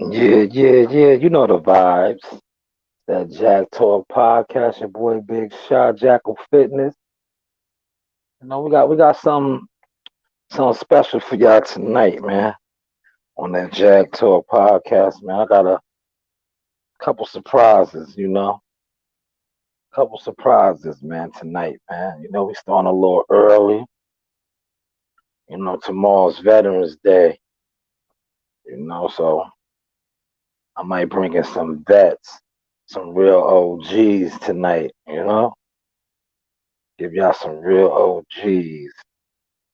Yeah. You know the vibes. That Jack Talk podcast, your boy Big Shot, Jackal Fitness. We got something special for y'all tonight, man. On that Jack Talk podcast, man. I got a couple surprises, couple surprises, man, tonight, man. We starting a little early. Tomorrow's Veterans Day, so I might bring in some vets, some real OGs tonight, give y'all some real OGs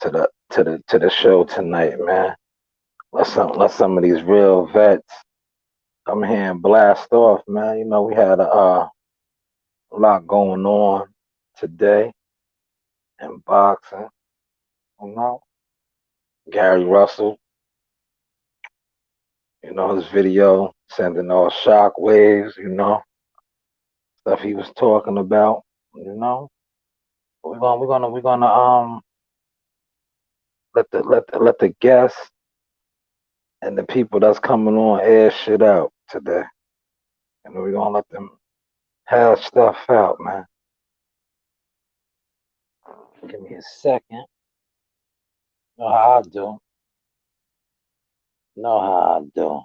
to the show tonight, man. Let some of these real vets come here and blast off, man. We had a lot going on today in boxing. You know, Gary Russell, his video sending all shock waves, stuff he was talking about, you know. We're gonna let the guests and the people that's coming on air shit out today. We're gonna let them have stuff out, man. Give me a second. Know how I do. Know how I do.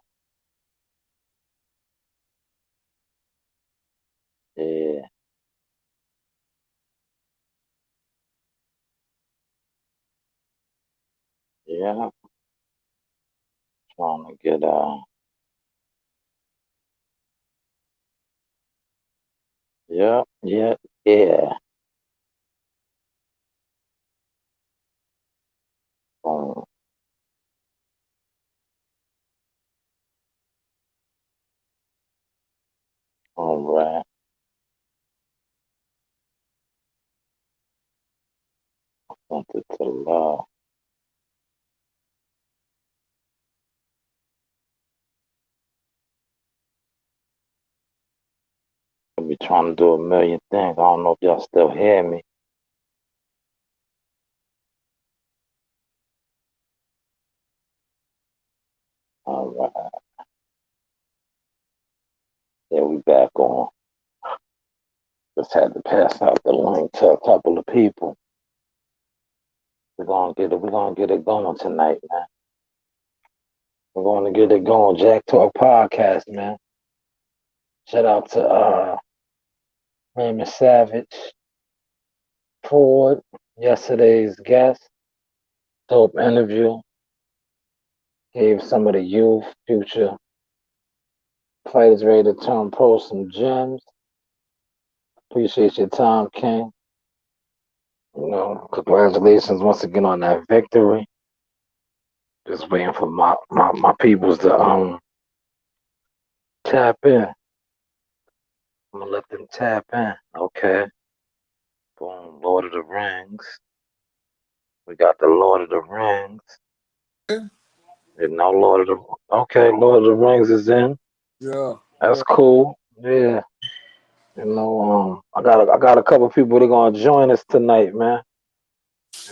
Yeah, yeah. Trying to get yeah. Um, all right. Something to love. I be trying to do a million things. I don't know if y'all still hear me. All right. Yeah, we back on. Just had to pass out the link to a couple of people. We're gonna get it going tonight, man. We're gonna get it going. Jack Talk Podcast, man. Shout out to Raymond Savage, Ford, yesterday's guest. Dope interview. Gave some of the youth, future fighters ready to turn pro some gems. Appreciate your time, King. Congratulations once again on that victory. Just waiting for my peoples to tap in. I'm gonna let them tap in. Okay. Boom. Lord of the Rings. We got the Lord of the Rings. Yeah. Lord of the Lord of the Rings is in. Yeah. That's cool. Yeah. I got a couple people that gonna join us tonight, man.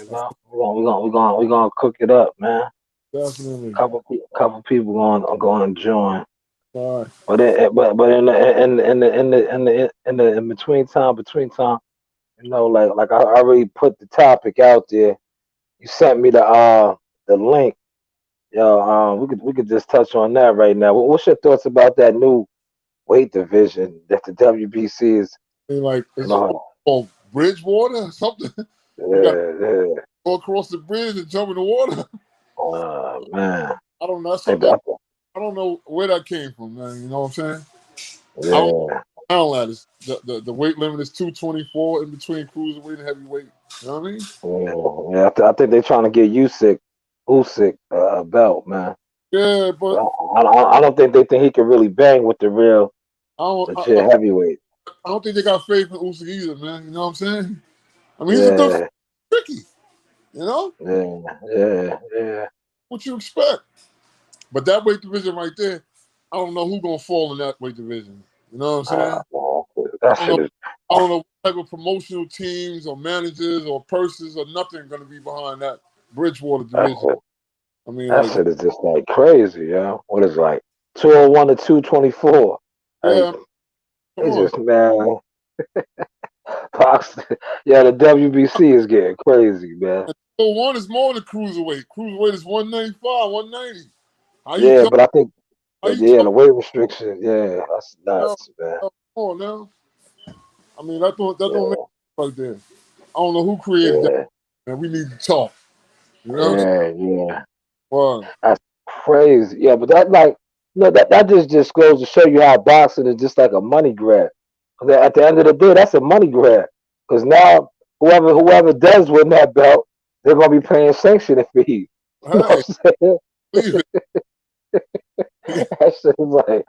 We're gonna cook it up, man. Definitely. Couple people going to join. All right. But in the in between time, like I already put the topic out there. You sent me the link. Yo, we could just touch on that right now. What's your thoughts about that new weight division that the WBC is? And like You it's know, called Bridgewater or something. You got to yeah. go across the bridge and jump in the water. Man, I don't know. That's think something that, I don't know where that came from, man. You know what I'm saying? I don't yeah, know that is the weight limit is 224 in between cruiserweight and heavyweight. You know what I mean? yeah. I think they're trying to get Usyk belt, man. Yeah, but I don't think they think he can really bang with the real I don't legit heavyweight. I don't think they got faith in Usyk either, man. You know what I'm saying? I mean, he's a good Yeah, tricky. You know yeah. what you expect? But that weight division right there, I don't know who's gonna fall in that weight division. You know what I'm saying? Man, I that don't know. shit is I don't know what type of promotional teams or managers or purses or nothing going to be behind that Bridgewater that division. shit, I mean, that like, shit is just like crazy, yo. What is it, like 201 to 224. Like, Yeah, come it's on. just, man, Fox, yeah, the WBC is getting crazy, man. And 201 is more than cruiserweight. Cruiserweight is 195, 190. How you Yeah, talk? but I think, How you yeah, talk? the weight restriction, yeah, that's Now, nuts, man. come on now. I mean, that don't make Yeah, sense right there. I don't know who created that, yeah, and we need to talk. You know what I'm saying? yeah. Well, That's crazy. Yeah, but that like that just goes to show you how boxing is just like a money grab. 'Cause at the end of the day, that's a money grab. Because now whoever does win that belt, they're gonna be paying sanctioning fees. You know hey, what I'm saying? leave it. That shit is like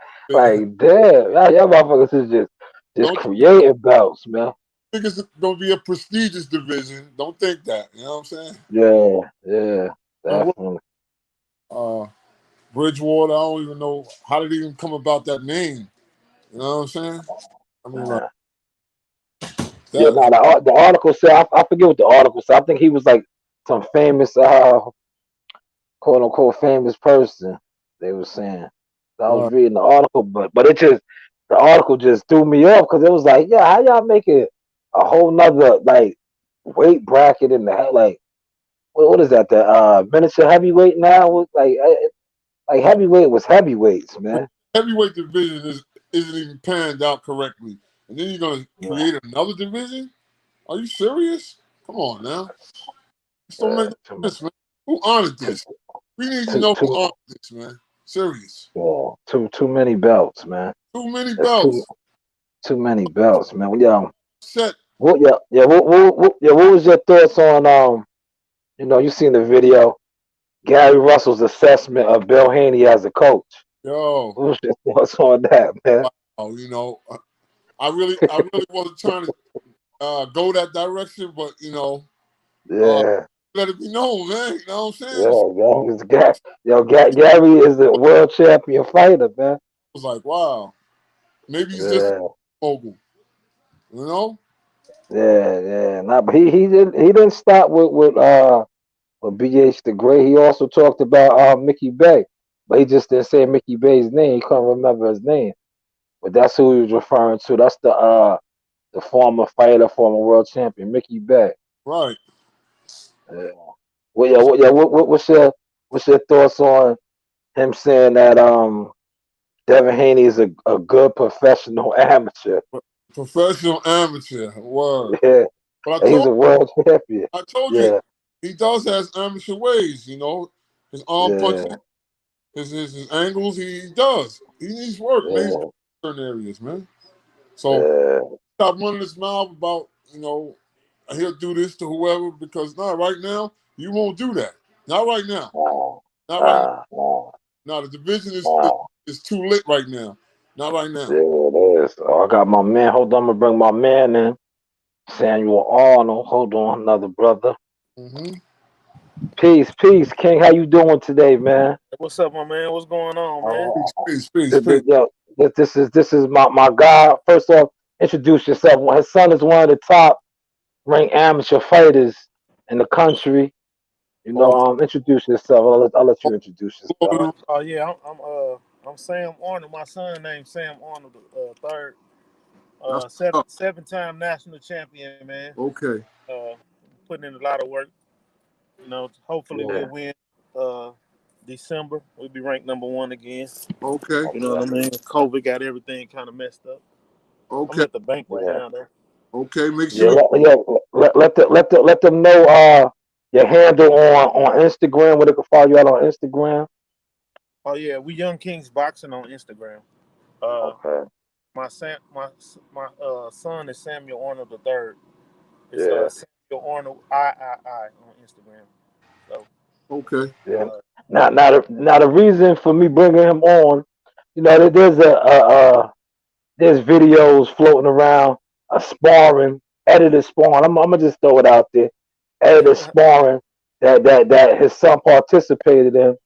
damn, y'all motherfuckers is just Don't creating belts, man. think it's going to be a prestigious division. Don't think that. You know what I'm saying? Yeah, yeah, And what, definitely. uh, Bridgewater, I don't even know how did it even come about that name. You know what I'm saying? I mean, like Yeah. Yeah, no, that. the article said I forget what the article said. I think he was like some famous quote unquote famous person. They were saying. I was Right. reading the article, but it just the article just threw me off because it was like, yeah, how y'all make it a whole nother like weight bracket in the like what is that the miniature heavyweight now? Like The heavyweight was heavyweights, man. heavyweight division isn't even panned out correctly, and then you're going to Yeah, create another division? Are you serious? Come on now. This don't make no too much, sense, man. Who honored too this? We need to too know who too honored this, man. Serious. yeah, too many belts, man. Too many That's belts. too many belts, man. Yeah, Set. yeah. What was your thoughts on you seen the video, Gary Russell's assessment of Bill Haney as a coach. Yo, What was your thoughts on that, man? wow, I really wasn't trying to go that direction, but uh, Yeah, let it be known, man. You know what I'm saying? yeah, man. Gary is a world champion fighter, man. Was like, wow, maybe he's just a Yeah, mogul, you know? yeah. Nah, but he didn't stop with BH the Great. He also talked about Mickey Bay, but he just didn't say Mickey Bay's name. He couldn't remember his name, but that's who he was referring to. That's the former fighter, former world champion, Mickey Bay. Right. Yeah. What's your thoughts on him saying that Devin Haney is a good professional amateur? Professional amateur, word. Yeah, But he's a world champion. I told you, Yeah, he does has amateur ways, his arm yeah, punching, his angles, he does. He needs work, man. He's yeah, certain areas, man. So yeah. stop running his mouth about, he'll do this to whoever because not right now, you won't do that. Not right now. Nah, Not right now. nah, nah, Now the division is, is, nah. is too lit right now. Not right now. Yeah, it is. Oh, I got my man. Hold on, I'm gonna bring my man in. Samuel Arnold. Hold on, another brother. Mm-hmm. Peace, King. How you doing today, man? What's up, my man? What's going on, man? Uh, Peace, peace, peace, peace. yo, this is my guy. First off, introduce yourself. Well, his son is one of the top ranked amateur fighters in the country. Okay. Introduce yourself. I'll let you introduce yourself. Oh yeah, I'm Sam Arnold. My son named Sam Arnold the third. That's what's Seven up. seven-time national champion, man. Okay. Uh, Putting in a lot of work. Hopefully we'll Yeah. win. December we'll be ranked number one again. Okay. You know Okay. what I mean? COVID got everything kind of messed up. I'm Okay. at the bank right Yeah. now, though. Okay. Make Yeah. sure Let them know your handle on Instagram where they can follow you out on Instagram. Oh yeah, we Young Kings Boxing on Instagram. Uh, Okay. my son is Samuel Arnold the third. It's Yeah. Samuel Arnold III on Instagram. So okay. Yeah. uh, Now the reason for me bringing him on, there's there's videos floating around, a sparring, edited sparring. I'm gonna just throw it out there, edited sparring that his son participated in.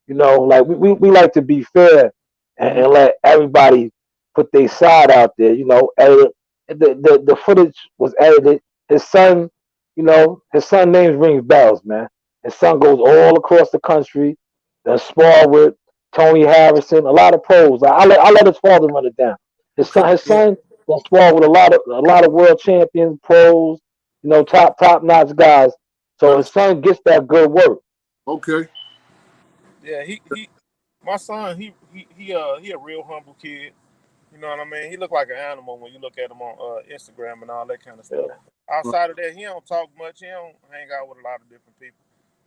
Like we like to be fair Mm-hmm. and let everybody put their side out there. The footage was edited. His son, his son names rings bells, man. His son goes all across the country, does spar with Tony Harrison, a lot of pros. I let his father run it down. His Yeah. son was spar with a lot of world champions, pros, top notch guys. So his son gets that good work. Okay. Yeah, my son, he a real humble kid. You know what I mean? He look like an animal when you look at him on Instagram and all that kind of stuff. Yeah, Right. Outside of that, he don't talk much. He don't hang out with a lot of different people.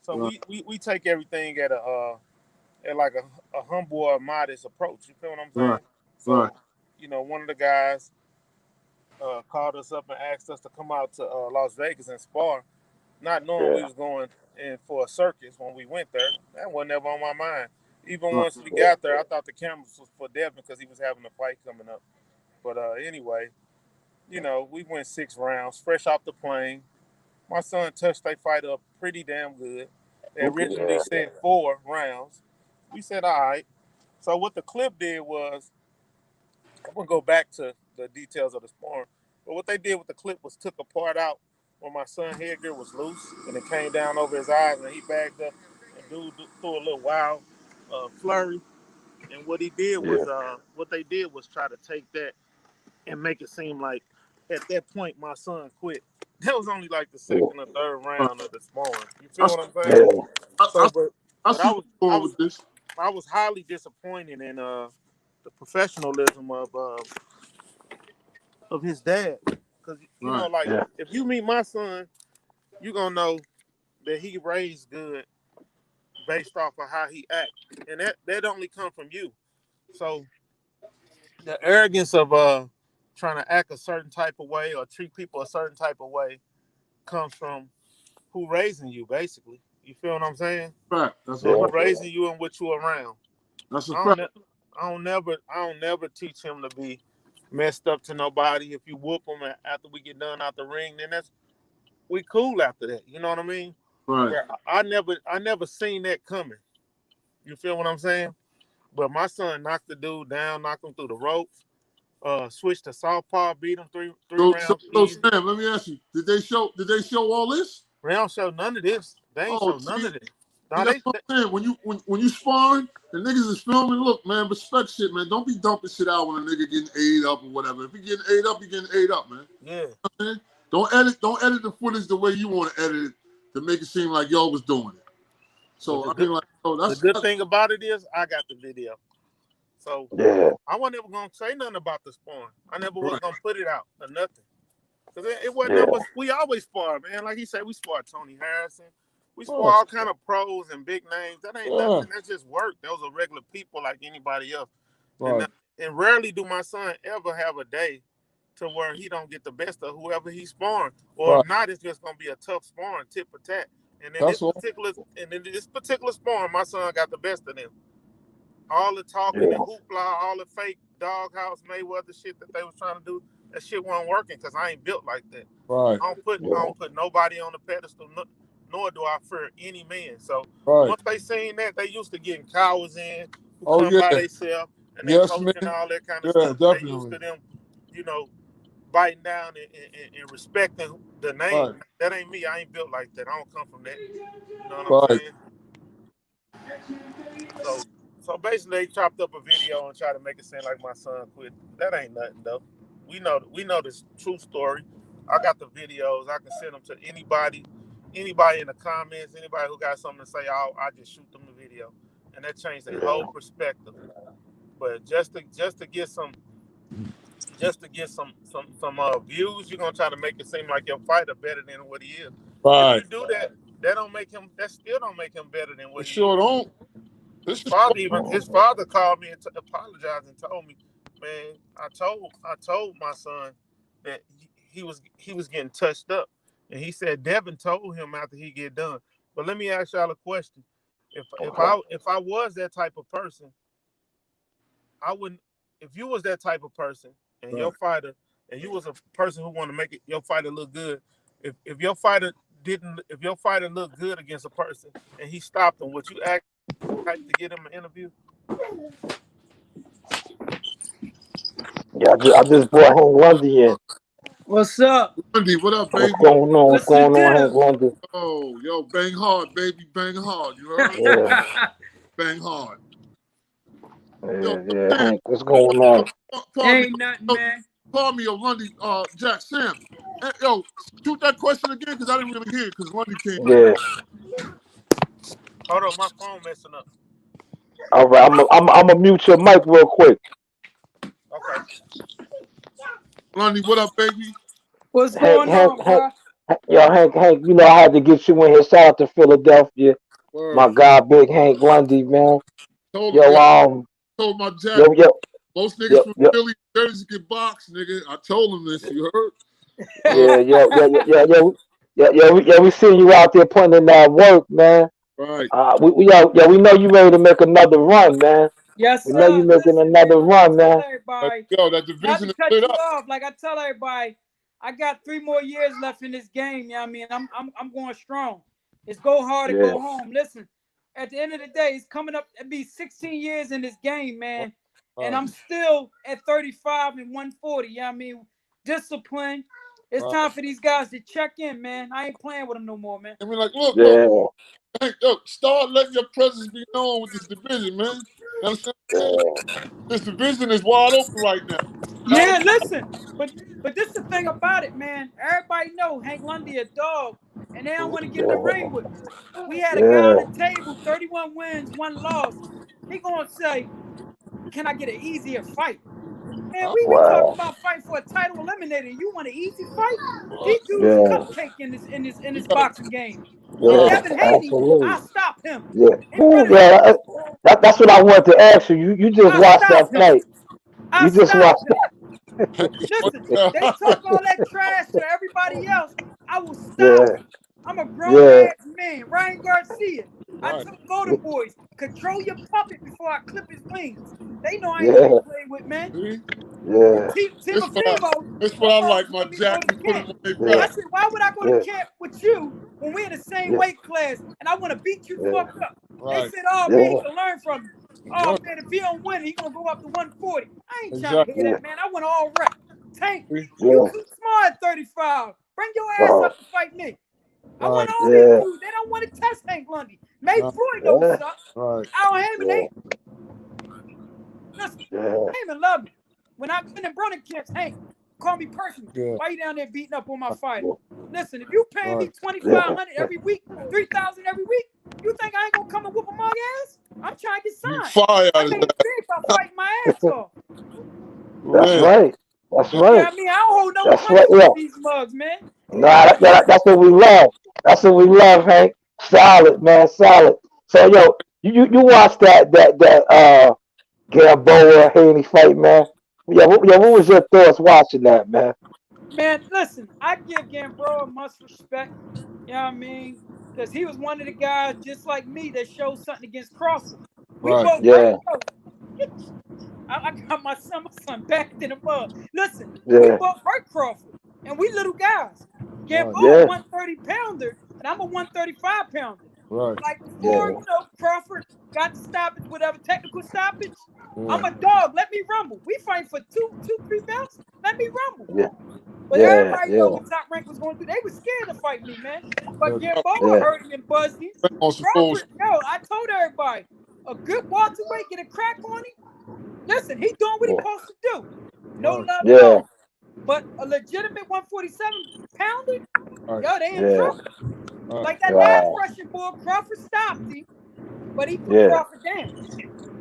So Right. we take everything at like a humble or modest approach. You feel what I'm Right. saying? Right. So, one of the guys called us up and asked us to come out to Las Vegas and spar, not knowing we yeah, was going in for a circus when we went there. That wasn't ever on my mind. Even Right. once we yeah. got there, I thought the cameras was for Devin because he was having a fight coming up. But anyway, we went 6 rounds, fresh off the plane. My son touched their fight up pretty damn good. They Okay. originally Yeah, said 4 rounds. We said, all right. So what the clip did was, I'm gonna go back to the details of the sparring. But what they did with the clip was took a part out where my son headgear was loose and it came down over his eyes and he bagged up and dude threw a little wild flurry. And what he did was, yeah, what they did was try to take that and make it seem like at that point my son quit. That was only like the yeah, second or third Right. round of the sparring. You I feel see, what I'm saying? yeah, So, but I but see I what's was I going was with this. I was highly disappointed in the professionalism of his dad, because Right. like yeah, if you meet my son, you gonna know that he raised good based off of how he act, and that only come from you. So the arrogance of trying to act a certain type of way or treat people a certain type of way comes from who raising you, basically. You feel what I'm saying? Fact. That's a Who fact. yeah, raising you and what you around. That's a I don't, fact. ne- I don't never teach him to be messed up to nobody. If you whoop him after we get done out the ring, then we cool after that. You know what I mean? Right. Where I never seen that coming. You feel what I'm saying? But my son knocked the dude down, knocked him through the ropes, switched to southpaw, beat him three So rounds easy. Sam, let me ask you: Did they show all this? They don't show none of this. They ain't Oh, show none of this. see, Now that's what I'm saying. When you sparring, the niggas is filming. Look, man, respect shit, man. Don't be dumping shit out when a nigga getting ate up or whatever. If he getting ate up, he getting ate up, man. yeah. Man? Don't edit the footage the way you want to edit it to make it seem like y'all was doing it. But So I mean, like, oh, the good thing about it is I got the video. So yeah, I wasn't ever gonna say nothing about the sparring. I never was right, gonna put it out or nothing. Cause it wasn't yeah, nothing but we always spar, man. Like he said, we spar Tony Harrison. We spar right, all kind of pros and big names. That ain't yeah, nothing. That's just work. Those are regular people like anybody else. And right. and rarely do my son ever have a day to where he don't get the best of whoever he's sparring. Or Right. if not, it's just gonna be a tough sparring, tit for tat. That's all. And in this particular sparring, my son got the best of them. All the talking and yeah, hoopla, all the fake doghouse Mayweather shit that they was trying to do, that shit wasn't working because I ain't built like that. Right. I yeah, don't put nobody on the pedestal, nor do I fear any man. So Right. once they seen that, they used to getting cowards in who Oh come by yeah. themselves and they Yes, coach man. and all that kind of Yeah, stuff. They used definitely. to them, you know, biting down and respecting the Right. name. That ain't me. I ain't built like that. I don't come from that. You know what I'm Right. saying? So so basically they chopped up a video and tried to make it seem like my son quit. That ain't nothing though. We know this true story. I got the videos. I can send them to anybody in the comments, anybody who got something to say. I just shoot them the video, and that changed their yeah, whole perspective. But just to get some views, you're gonna try to make it seem like your fighter better than what he is. If Right. you do that, that don't make him. That still don't make him better than what It he sure is. don't. His This is father even his mm, father called me and apologized and told me, man, I told my son that he was getting touched up, and he said Devin told him after he get done. But let me ask y'all a question: okay, if I was that type of person, I wouldn't. If you was that type of person and your right. fighter and you was a person who wanted to make it your fighter look good, if your fighter didn't if your fighter looked good against a person and he stopped him, would you act type to get him an interview? yeah. I just brought Hank Lundy in. What's up? Andy, what up, What's baby? going on? What's What's the going on, Hank deal? Lundy? Oh, yo, bang hard, baby, bang hard. You heard? Yeah, Bang hard. Yo, Yeah, Sam, Hank, what's going on? pardon me. Ain't nothing, Yo, man. pardon me, Lundy, Jack, Sam. Yo, shoot that question again because I didn't really hear it because Lundy came in. Yeah. Hold on, my phone messing up. All right, I'm gonna mute your mic real quick. Okay. Lundy, what up, baby? What's Hank, going Hank, on, Hank, bro? Hank. You know I had to get you in here. Shout out to Philadelphia, my Word. guy, Big Hank Lundy, man. Told Yo, yo, told my Jack, yo, yo, most niggas yo, from yo, Philly, Jersey get boxed, nigga. I told him this. You heard? yeah, yeah. We seen you out there putting in that work, man. Right. We know you ready to make another run, man. Yes, We know you sir. making Listen, man, another like I run, tell man. everybody, Yo, that not division to is cut split you up. off, like I tell everybody, I got 3 more years left in this game. You know what I mean? I'm going strong. It's go hard or Yeah, go home. Listen, at the end of the day, it's coming up to be 16 years in this game, man. And Right. I'm still at 35 and 140. You know what I mean? Discipline. It's time for these guys to check in, man. I ain't playing with them no more, man. I mean, like, look, yeah, hey, look, start letting your presence be known with this division, man. You understand what I'm saying? yeah, This division is wide open right now. Man, listen, but this is the thing about it, man. Everybody know Hank Lundy a dog, and they don't want to get in the ring with me. We had a guy on yeah. the table, 31 wins, 1 loss. He gonna say, "Can I get an easier fight?" Man, we talking Wow. about fighting for a title eliminator. You want an easy fight? These dudes Yeah, cupcake in You this gotta, boxing game. But nah, yeah. Devin Haney, Absolutely. I stop him Yeah, in front of yeah. everybody. That's what I wanted to ask you. You just I watched that stop him. fight. I You just stop watched him. what Listen, the they hell? talk all that trash to everybody else. I will stop that. them. I'm a grown Yeah, ass man. Ryan Garcia. I Right. told Golden Boys, control your puppet before I clip his wings. They know I ain't gonna yeah, be played with, man. See? yeah, Team of Fimo, This what them I mugs like, my want me to go Jack. to You put them camp. on their yeah, I back. said, why would I go to yeah, camp with you when we're in the same yeah, weight class and I want to beat you the yeah, fuck up? They Right. said, oh man, he yeah, can learn from you. Oh Right. man, if he don't win, he gonna go up to 140. I ain't trying to Exactly. hear yeah, that, man. I want all right. Tank, See? you yeah. too smart at 35. Bring your ass Oh, up to fight me. I want Right. all these yeah, dudes. They don't want to test Hank Lundy. May Right. Floyd don't yeah, suck. Right. Al Hammond, yeah, listen, yeah, Hammond love me. When I've been in Brunning camps, Hank, call me personally. Good. Why you down there beating up on my fighter? Listen, if you paying me Right. yeah, 2,500 every week, 3,000 every week, you think I ain't gonna come and whoop a mug ass? I'm trying to get You signed. fire I out of made it that. big by fighting my ass off. That's Man. right. That's Yeah, right. I mean, I don't hold no That's right. punches Yeah. with these mugs, man. Nah, that's what we love. That's what we love, Hank. Solid, man. Solid. So, yo, you watched that Gamboa Haney fight, man. What was your thoughts watching that, man? Man, listen, I give Gambrell much respect. You know what I mean? Because he was one of the guys just like me that showed something against Crawford. We Right. both hurt. Yeah, I got my son backed in the mud. Listen, we yeah, both hurt Crawford, and we little guys. Right. Gamboa yeah, 130 pounder, and I'm a 135 pounder. Right. Like yeah, before, Crawford got the stoppage, whatever technical stoppage. I'm Yeah. a dog. Let me rumble. We fight for two, 3 belts. Let me rumble. yeah, But yeah, everybody know yeah, what Top Rank was going to do. They were scared to fight me, man. But Yeah. Gamboa yeah, hurt him and buzzed him. On supposed. Crawford, I told everybody, a good welterweight get a crack on him. Listen, he doing what he yeah, supposed to do. No Right. love at yeah, all. But a legitimate 147 pounder, Right. they in yeah. trouble. Right. Like that last Wow. Russian bull, Crawford stopped him, but he put Yeah, Crawford down.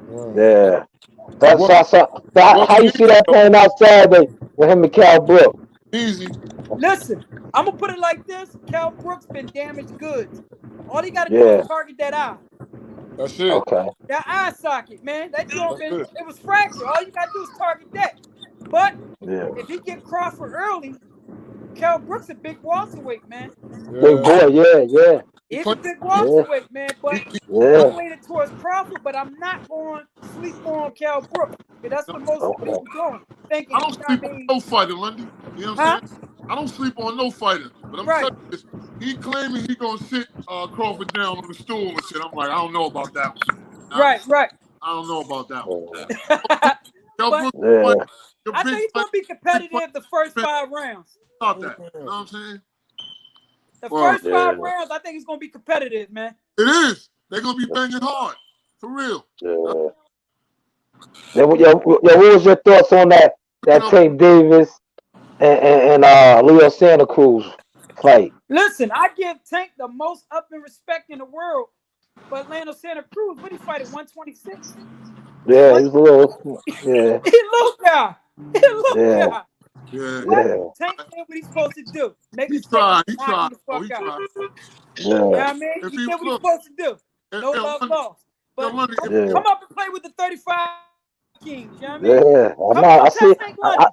Right. yeah. It That's wasn't, so it how wasn't you see easy that though. playing out Saturday with him and Cal Brook? Easy. Listen, I'm gonna put it like this: Cal Brooks been damaged goods. All he got to do is Yeah. target that eye. That's it. Okay. That eye socket, man. That joint That's it. it was fractured. All you gotta do is target that. But Yeah. if he get Crawford early, Cal Brooks a big welterweight, man. Big Yeah. boy. Yeah. Yeah. He He's a playing. big Yeah. welterweight, man. But He, I'm Yeah. leaning towards Crawford, but I'm not going to sleep on Cal Brooks. Because that's what most Okay. people doing. I Thinking, don't you know what sleep I on mean? no fighter, Lundy. You know what I'm Huh? saying? I don't sleep on no fighter. But I'm Right. telling you this, he claiming he gonna sit Crawford down on the stool and shit. I'm like, I don't know about that one. Right, right. I don't know about that one. Yeah. Cal But Brooks, like, Yeah. your I big think it's fight, going to be big fight, competitive the first 5 rounds. about that. You know what I'm saying? The Well, first Yeah. 5 rounds, I think it's going to be competitive, man. it is. They're gonna be banging hard. For real. Yeah. What was your thoughts on that You know, Tank Davis and Leo Santa Cruz fight? Listen, I give Tank the most up and respect in the world, but Lando Santa Cruz, what he fight at 126? Yeah, What? he's a little. Yeah, He little guy. He little yeah, guy. yeah. What? yeah, Tank did what he's supposed to do. Make a He statement tried. and He knock him tried. the Oh, fuck he out. tried. You know what yeah, I mean? If He he did what he's look, supposed to do. and, No and love Lundy, lost. But Lundy, if yeah, come up and play with the 35 Kings. You know what I mean? yeah. I know. Come test Hank I Lundy.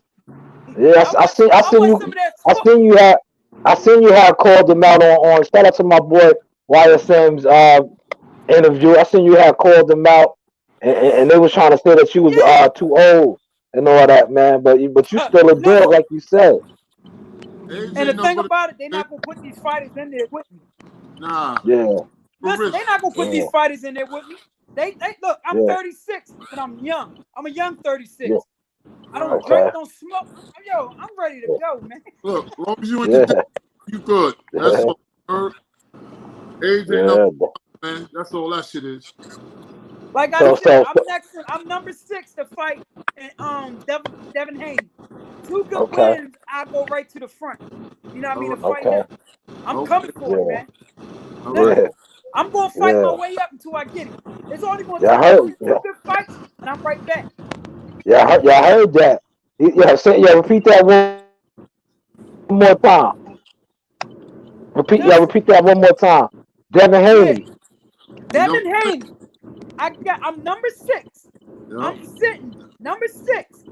yeah. I want I I seen want you. some of that I smoke. seen you had. I seen you had called them out on. Shout out to my boy YSM's interview. I seen you had called them out, and they was trying to say that you was Yeah. too old and all that, man. But you still a dog, Listen, like you said. and AJ the nothing thing but about it, they're a, not gonna put these fighters in there with me. nah, Yeah, for Listen, real. they're not gonna put yeah, these fighters in there with me. They look, I'm yeah, 36, but I'm young. I'm a young yeah. 36. I don't Right. drink, Okay. don't smoke. Yo, I'm ready to go, man. Look, as long as you in Yeah, condition, you good. That's yeah, all. Heard? AJ nothing, yeah. man. That's all that shit is. Like I So, said, so, I'm so next. I'm number 6 to fight, and Devin Haney. 2 good okay. wins, I go right to the front. You know what I All mean? To right. fight Okay. him. I'm Okay. coming for it, Yeah, man. All right. Listen, yeah, I'm gonna fight yeah. my way up until I get it. It's only gonna Yeah, I take me heard. 2 good fights, and I'm right back. Yeah, I heard that. Yeah, say, yeah. Repeat that one more time. Listen, Repeat that one more time. Devin yeah, Haney. You know. Devin Haney. I'm number 6. Yeah. I'm sitting number 6.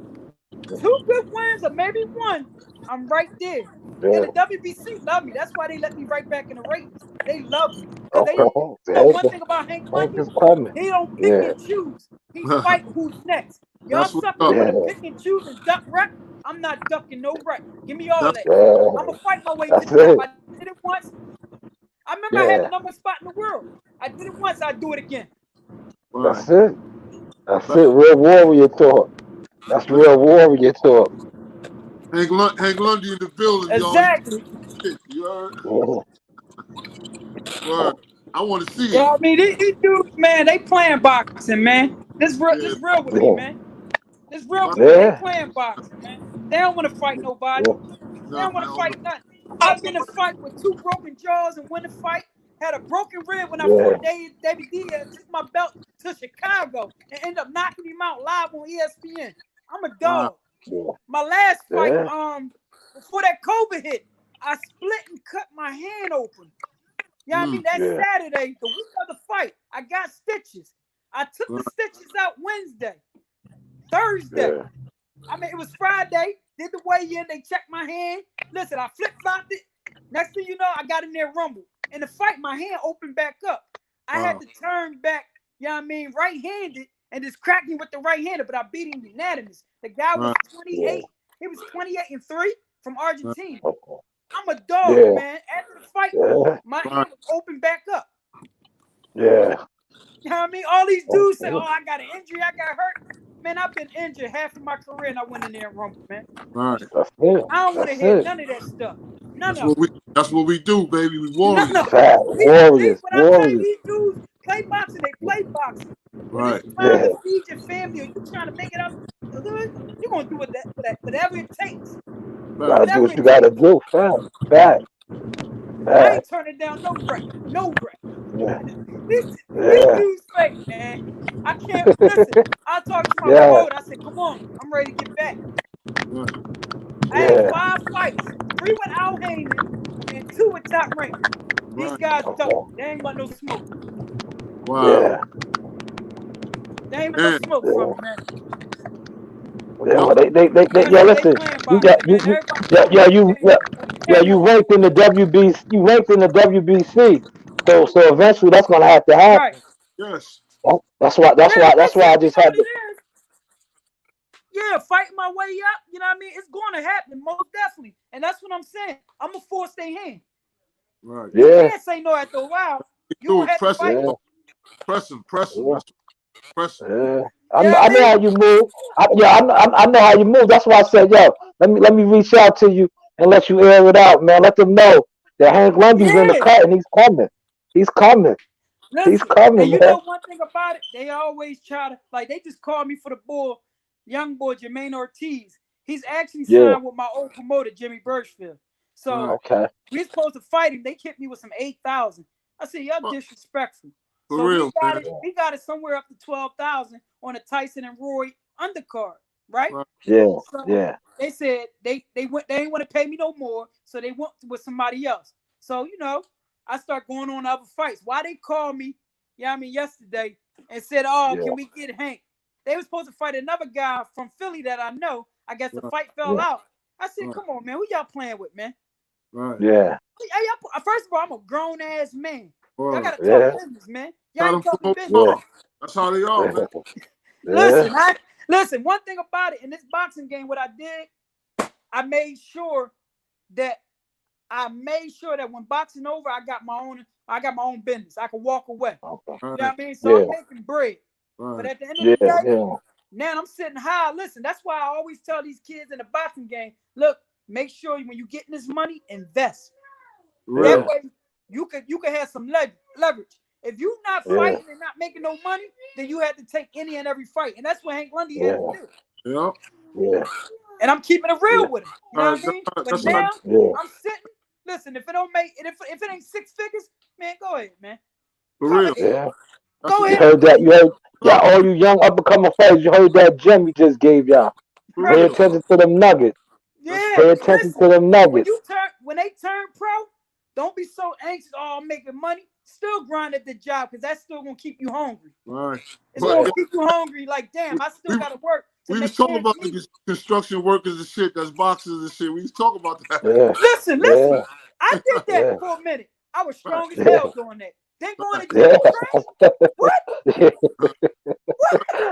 2 good wins or maybe 1. I'm right there. And Yeah. the WBC love me. That's why they let me right back in the ratings. They love me because they Okay. know one thing about Hank Hank Lundy. is coming. He don't pick Yeah. and choose. He fight who's next. Y'all That's what's suckers up. want Yeah. to pick and choose and duck rep. I'm not ducking no rep. Give me all That's that. Yeah. I'm gonna fight my way to That's the top. it. I did it once. I remember I had the Yeah. number 1 spot in the world. I did it once. I do it again. right. That's it. That's But it. Real warrior talk. That's real warrior talk. Hank Lundy in the building, y'all. Exactly. Shit, you heard? Yeah. Word. I want to see Yeah, it. I mean these dudes, man, they playing boxing, man. Yeah. This real with me, Yeah. man. This real Right. with me. They Yeah. playing boxing, man. They don't want to fight nobody. Yeah. They don't Nah, want to I don't know. fight nothing. I've been in a fight with 2 broken jaws and win the fight. Had a broken rib when I Yeah. fought David Diaz. Took my belt to Chicago and ended up knocking him out live on ESPN. I'm a Wow. dog. Yeah. My last fight, Yeah. before that COVID hit, I split and cut my hand open. You know what I mean? That Yeah. Saturday, the week of the fight, I got stitches. I took the Right. stitches out Wednesday, Thursday. Yeah. I mean, it was Friday. Did the weigh-in. They checked my hand. Listen, I flip-flopped it. Next thing you know, I got in there rumble. In the fight, my hand opened back up. I had Wow. to turn back, you know what I mean, right-handed and just crack him with the right-handed, but I beat him unanimous. The guy was Right. 28. He was 28-3 from Right. Argentina. Okay. I'm a dog, Yeah. man. After the fight, Yeah. my Right. hand was open back up. Yeah. You know what I mean? All these dudes say, Okay. oh, I got an injury, I got hurt. Man, I've been injured half of my career and I went in there and rumbled, man. Right. That's it. I don't want to That's hear it. none of that stuff. None That's of what it. that's what we do, baby. We warriors. None of Fat it. warriors. When I tell you Warriors. these dudes play boxing, they play boxing. When Right. it's time Yeah. to feed your family or you trying to make it out the hood, you're going to do whatever it takes. Right. Gotta do Whatever what it you takes. gotta do. Fat. I Fat. ain't turning down no rep. No rep. Yeah. These Yeah. dudes fake, man. I can't listen. I talked to my Yeah. promoter. I said, come on, I'm ready to get back. Right. I had Yeah. 5 fights, 3 with Al Heyman and 2 with Top Rank. These Right. guys Okay. don't. They ain't want no smoke. Wow. Yeah. They ain't want no Man. smoke Yeah. from me, man. Yeah. Yo, Well, Because yeah. they Listen. playing You boxing, man. you Everybody yeah know yeah me. you They yeah yeah can't you want ranked in the WBC. You ranked in the WBC. So eventually that's gonna have to right. happen. yes. Yeah, That's why listen, I you just know had what to. it is? Yeah, fighting my way up, you know what I mean? It's going to happen, most definitely. And that's what I'm saying. I'm going to force their hand. Right. You Yeah. can't say no after a while. You Do don't it. have to Press him. fight Yeah. me. Press him. Press him. Yeah. That's press him. Yeah. Yeah, I I know mean? how you move. I know how you move. That's why I said, yo, let me reach out to you and let you air it out, man. Let them know that Hank Lundy's in the Yeah. cut and he's coming. He's coming. He's Listen, coming, and you man. know one thing about it, they always try to they just called me for the young boy Jermaine Ortiz. He's actually Yeah. signed with my old promoter Jimmy Birchfield. So Okay. we're supposed to fight him. They kicked me with some 8,000. I said, y'all disrespectful. For So real, man. we got it somewhere up to 12,000 on a Tyson and Roy undercard, right? Right. Yeah. So Yeah. they said they didn't want to pay me no more, so they went with somebody else. So I start going on other fights. Why they called me, yesterday and said, "Oh, Yeah. can we get Hank?" They were supposed to fight another guy from Philly that I know. I guess the Right. fight fell Yeah. out. I said, Right. "Come on, man, who y'all playing with, man?" Right. Yeah. First of all, I'm a grown ass man. Y'all Word. gotta Yeah. talk business, man. Y'all Tell ain't them talking come business. Yeah. over. That's how they are, man. Listen, Yeah. listen. One thing about it in this boxing game, what I did, I made sure that when boxing over, I got my own business. I could walk away. Okay. You know Right. what I mean? So Yeah. I'm making bread. But Right. at the end of Yeah. the day, Yeah. now I'm sitting high. Listen, that's why I always tell these kids in the boxing game, look, make sure when you getting this money, invest. For That real. Yeah. way you could have some leverage. If you're not Yeah. fighting and not making no money, then you have to take any and every fight. And that's what Hank Lundy had Yeah. to do. Yeah. Yeah. And I'm keeping it real Yeah. with him. You know what I mean? But That's now how. Yeah. I'm sitting. Listen, if it don't make if it ain't six figures, man, go ahead, man. For Call real. it. Yeah. That's Go what You ahead. heard that? You heard? Yeah. look, All you young up and coming fighters, you heard that gem he just gave y'all. for Right. Pay real. attention to them nuggets. That's Yeah. Pay attention Listen, to them nuggets. when they turn pro, don't be so anxious. Oh, I'm making money. Still grind at the job because that's still gonna keep you hungry. right. It's But gonna Yeah. keep you hungry. Like, damn, I still we gotta work to we was make talking ends about meet. the construction workers and shit. That's boxers and shit. We was talking about that. Yeah. Listen. Yeah. I did that Yeah. for a minute. I was Right. strong as Yeah. hell doing that. Then going to Right. gym Yeah. and train. What?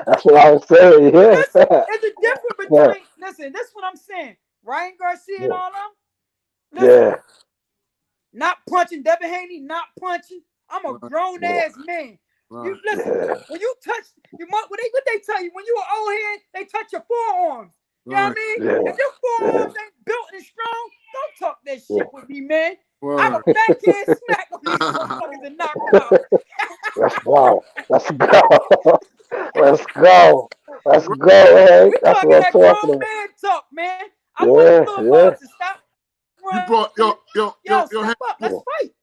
That's what I was saying. Yeah. Listen, there's a difference Yeah. between. Listen, this is what I'm saying. Ryan Garcia and all them. Listen, Yeah. not punching Devin Haney, not punching. I'm a Right. grown Yeah. ass man. You Right. listen. Yeah. When you touch, what they tell you when you are old head, they touch your forearms. You know what I Right. mean? Yeah. If your Yeah. forearms ain't built and strong, don't talk that Yeah. shit with me, man. I'm a Word. backhand smack on these motherfuckers and knock them out. Let's go. Let's go. Let's go. Let's Right. go, Hank. We That's talking what I'm that talking grown about. man talk, man. I want the Yeah. little Yeah. boys to stop You running. brought yo Step up. Let's fight.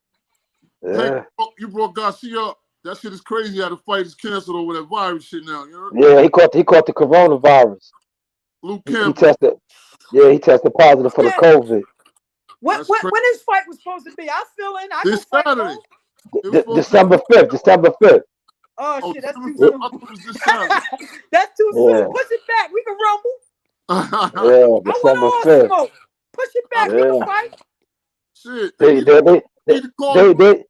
Hank, Yeah. you brought Garcia up. That shit is crazy how the fight is canceled over that virus shit now. You know? Yeah. He caught the coronavirus. Luke He Campbell. tested. Yeah. He tested positive for the Yeah. COVID. That's crazy. When this fight was supposed to be, I feel in. I go This fight Saturday. Cole. It was supposed to be December 5th. December 5th. Oh oh shit, that's too December 5th. soon. I thought it was this Saturday. That's too soon. Yeah. Push it back. We can rumble. Yeah. I want December all 5th. smoke. Push it back. We can Yeah. fight. Shit. They Need they they they to call they, him. they,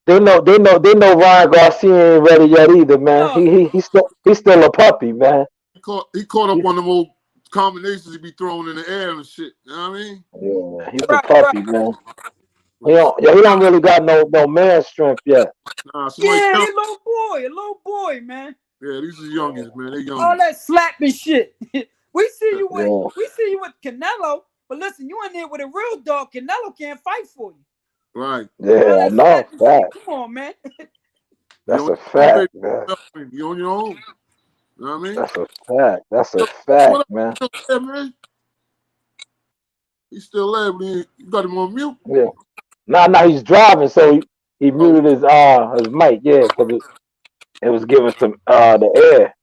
they know Ryan Garcia ain't ready yet either, man. No. He's still a puppy, man. He caught up on them old combinations he be throwing in the air and shit. You know what I mean? Yeah, he's a Right. puppy, man. He don't really got no man strength yet. Nah, somebody Yeah, tell. he a little boy, man. Yeah, these are youngins, man. They All youngins. that slapping shit. we see you Yeah, with Canelo, but listen, you in there with a real dog. Canelo can't fight for you. Right. yeah, All I that know. slapping Fact. shit. Come on, man. That's You a on your fact, own, man. baby. You on your own. You know what I mean? That's a fact. That's a Yo, fact, what up, man. there, man? He's still there, but you got him on mute. Yeah. Nah, he's driving, so he Oh, muted his mic. Yeah, because it was giving some the air.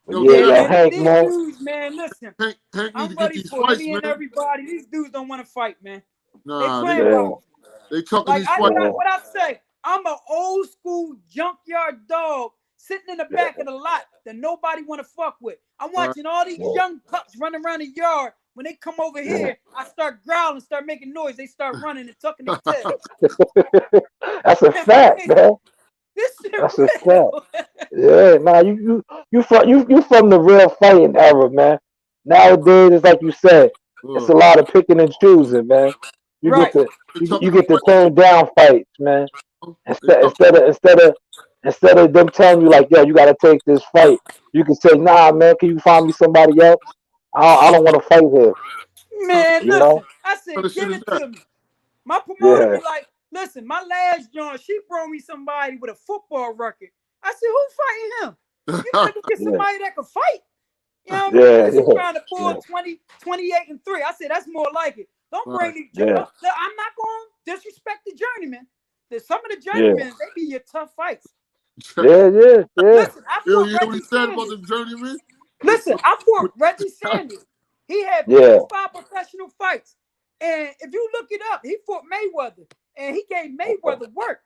But yo, yeah, Jeff, yo, Man, Hank, these man. dudes, man, listen. Hank need I'm to get ready these for fights, any and man. everybody. These dudes don't want to fight, man. They Nah, playing Yeah, boxing. they tucking Like these fights. yeah, what I say. I'm an old school junkyard dog sitting in the yeah, back of the lot that nobody want to fuck with. I'm Right. watching all these yeah, young pups running around the yard. When they come over yeah. here, I start growling, start making noise. They start running and tucking their tails. That's a fact, man. This shit That's a fact. real. Yeah, nah, you from the real fighting era, man. Nowadays, it's like you said, it's a lot of picking and choosing, man. You get Right. to They you, tucking you the get to fights. turn down fights, man. They Instead tuck, instead of instead of instead of them telling you like, yo, you got to take this fight, you can say, nah, man, can you find me somebody else? I don't want to fight here. what Man, You know? listen. I said, kind of shit give is it that? to me. My promoter Yeah, be like, Listen, my last joint, she brought me somebody with a football record. I said, who fighting him? You better go get somebody that can fight. You know what I mean? She's trying to pull 20, 28 and 3. I said, that's more like it. Don't bring me. I'm not going to disrespect the journeyman. Some of the journeymen, they be your tough fights. Yeah. Listen, I You fought know what Reggie he said about Sanders. the journeyman? Listen, I fought Reggie Sanders. He had 55 professional fights. And if you look it up, he fought Mayweather. And he gave Mayweather work.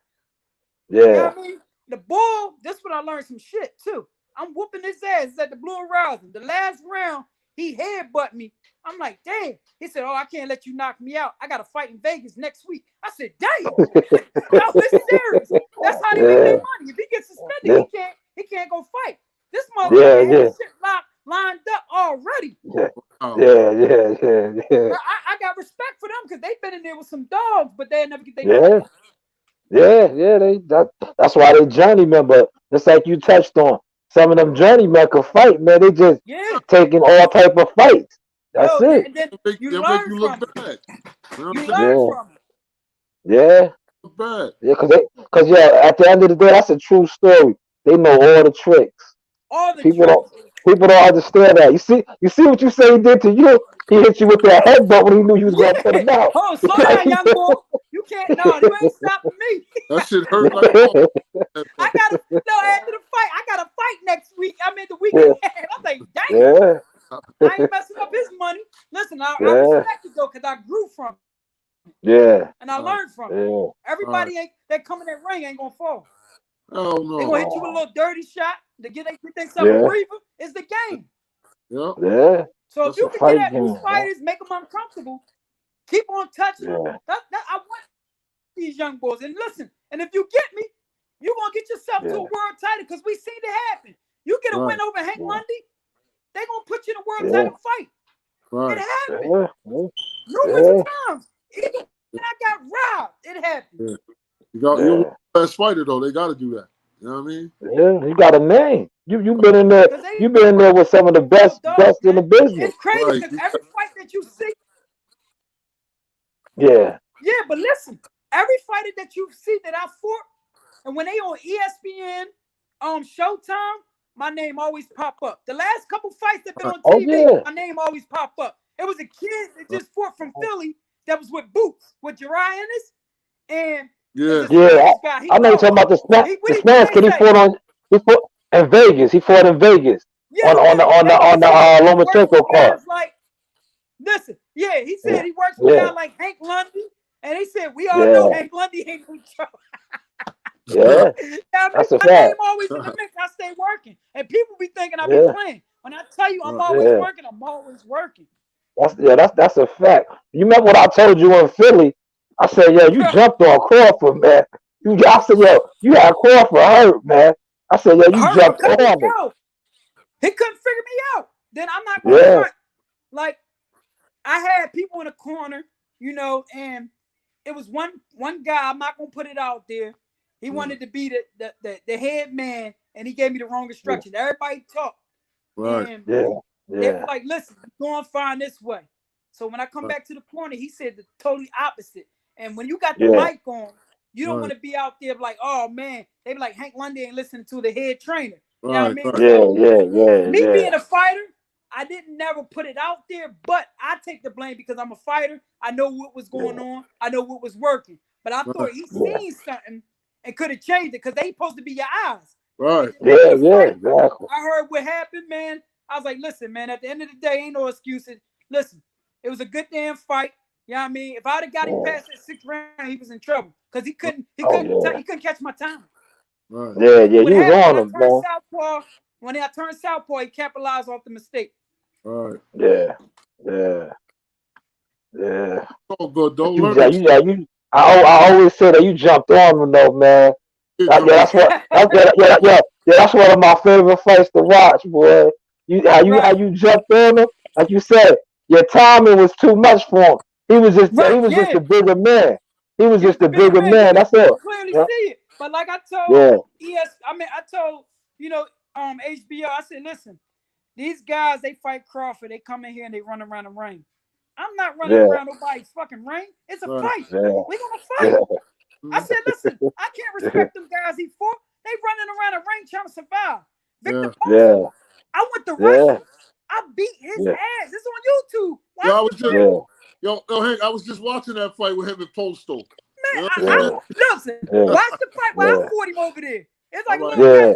Yeah. You know what I mean? The bull, this when I learned some shit, too. I'm whooping his ass. It's at the Blue Horizon. The last round, he headbutt me. I'm like, damn. He said, oh, I can't let you knock me out. I got to fight in Vegas next week. I said, damn. No, it's serious. That's how they make their money. If he gets suspended, he can't go fight. This motherfucker had shit lined up already. Yeah. I got respect for them because they've been in there with some dogs, but they never get their money. That's why they journeymen. But it's like you touched on. Some of them journeymen can fight, man. They just taking all type of fights. That's it. And then you learn from it. You learn from it. Yeah, because at the end of the day, that's a true story. They know all the tricks. All the people tricks. People don't understand that. You see what you say he did to you? He hit you with that headbutt when he knew you was gonna put him out. Oh, slow down, young boy. You can't. No, you ain't stopping me. That shit hurt like. I gotta after the fight. I got to fight next week. I mean the weekend. I'm like, dang. I ain't messing up his money. Listen, I respect it though, because I grew from it. And I learned from it. Everybody that come in that ring ain't gonna fall. Oh no. They're gonna hit you with a little dirty shot to get themselves a breather. It's the game. Yeah. So if you can get at these fighters, make them uncomfortable, keep on touching them. I want these young boys. And listen, and if you get me, you're gonna get yourself to a world title because we seen it happen. You get a win over Hank Lundy, they're gonna put you in a world title fight. It happened. Numerous times. Even when I got robbed, it happened. You're the best fighter though. They gotta do that. You know what I mean? Yeah, you got a name. You've been in there. You've been in there with some of the best in the business. It's crazy because every fight that you see. Yeah, but listen, every fighter that you see that I fought, and when they on ESPN, Showtime, my name always pop up. The last couple fights that been on TV, my name always pop up. It was a kid that just fought from Philly that was with Boots, with Jariah Ennis, and I know you're talking about the Spanish kid. He fought in Vegas. He fought in Vegas on the Lomachenko card. Like, listen, he said he works with a guy like Hank Lundy, and he said we all know Hank Lundy ain't no trouble. That's a my fact. name always in the mix. I stay working, and people be thinking I be playing. When I tell you I'm always working, I'm always working. That's a fact. You remember what I told you in Philly? I said, yo, you jumped on Crawford, man. I said, yo, you had Crawford hurt, man. I said, yo, you jumped on him. He couldn't figure me out. Then I'm not going to front. Like, I had people in the corner, and it was one guy, I'm not going to put it out there. He wanted to be the head man, and he gave me the wrong instructions. Everybody talked. And they were like, listen, you're going to find this way. So when I come back to the corner, he said the totally opposite. And when you got the mic on, you don't want to be out there like, oh, man. They be like, Hank Lundy ain't listening to the head trainer. You know what I mean? Me being a fighter, I didn't never put it out there, but I take the blame because I'm a fighter. I know what was going on. I know what was working. But I thought he seen something and could have changed it because they supposed to be your eyes. Exactly. I heard what happened, man. I was like, listen, man, at the end of the day, ain't no excuses. Listen, it was a good damn fight. You know what I mean? If I'd have got him past that 6th round, he was in trouble because he couldn't catch my time. He was on him, bro. When I turned southpaw, he capitalized off the mistake. Yeah. Oh, good. Don't I always say that you jumped on him, though, man. That's one of my favorite fights to watch, boy. How you jumped on him? Like you said, your timing was too much for him. He was just a bigger man. He was just a bigger man. That's all. Clearly see it. But like I told I told HBO, I said, listen, these guys, they fight Crawford. They come in here and they run around the ring. I'm not running around nobody's fucking ring. It's a fight. We're gonna fight. I said, listen, I can't respect them guys he fought. They running around the ring trying to survive. Victor Postal, I went to Russia. I beat his ass. It's on YouTube. Hank, I was just watching that fight with him and Postal. Man, listen, watch the fight where I fought him over there. It's like a little goddamn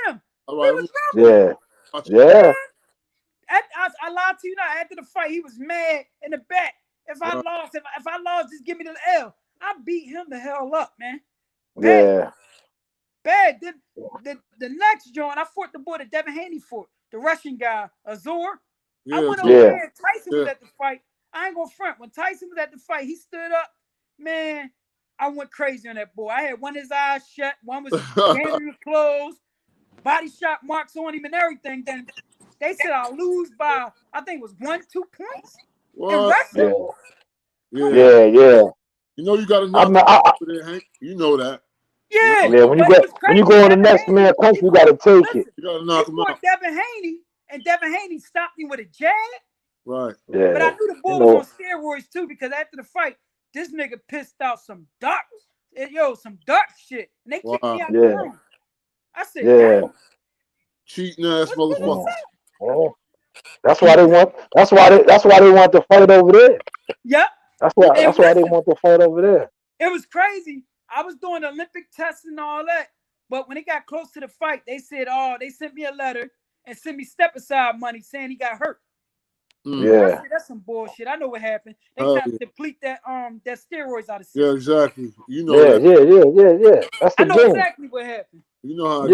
gym. He was rumbling. I lied to you now. After the fight, he was mad in the back. If I lost, just give me the L. I beat him the hell up, man. Bad. Then the next joint, I fought the boy that Davis and Haney fought, the Russian guy, Azor. I went over there and Tyson was at the fight. I ain't gonna front. When Tyson was at the fight, he stood up. Man, I went crazy on that boy. I had one of his eyes shut, one was was closed, body shot marks on him and everything. Then they said I'll lose by, I think it was 1-2 points. What? In wrestling. Yeah. You know you got to knock there, Hank. You know that. Yeah. When you go in the next man punch, you got to take it. You got to knock him out. Devin Haney, and Devin Haney stopped me with a jab. Right. Yeah. But I knew the boy was on steroids too, because after the fight, this nigga pissed out some dark shit. And they kicked me out the room. I said, cheating ass motherfucker. That's why they want the fight over there. Yep. That's why they want the fight over there. It was crazy. I was doing Olympic tests and all that. But when it got close to the fight, they said, they sent me a letter and sent me step aside money saying he got hurt. Yeah. I said, that's some bullshit. I know what happened. They tried to deplete that steroids out of system. Yeah, exactly. You know Yeah. That's the game. I know exactly what happened. You know how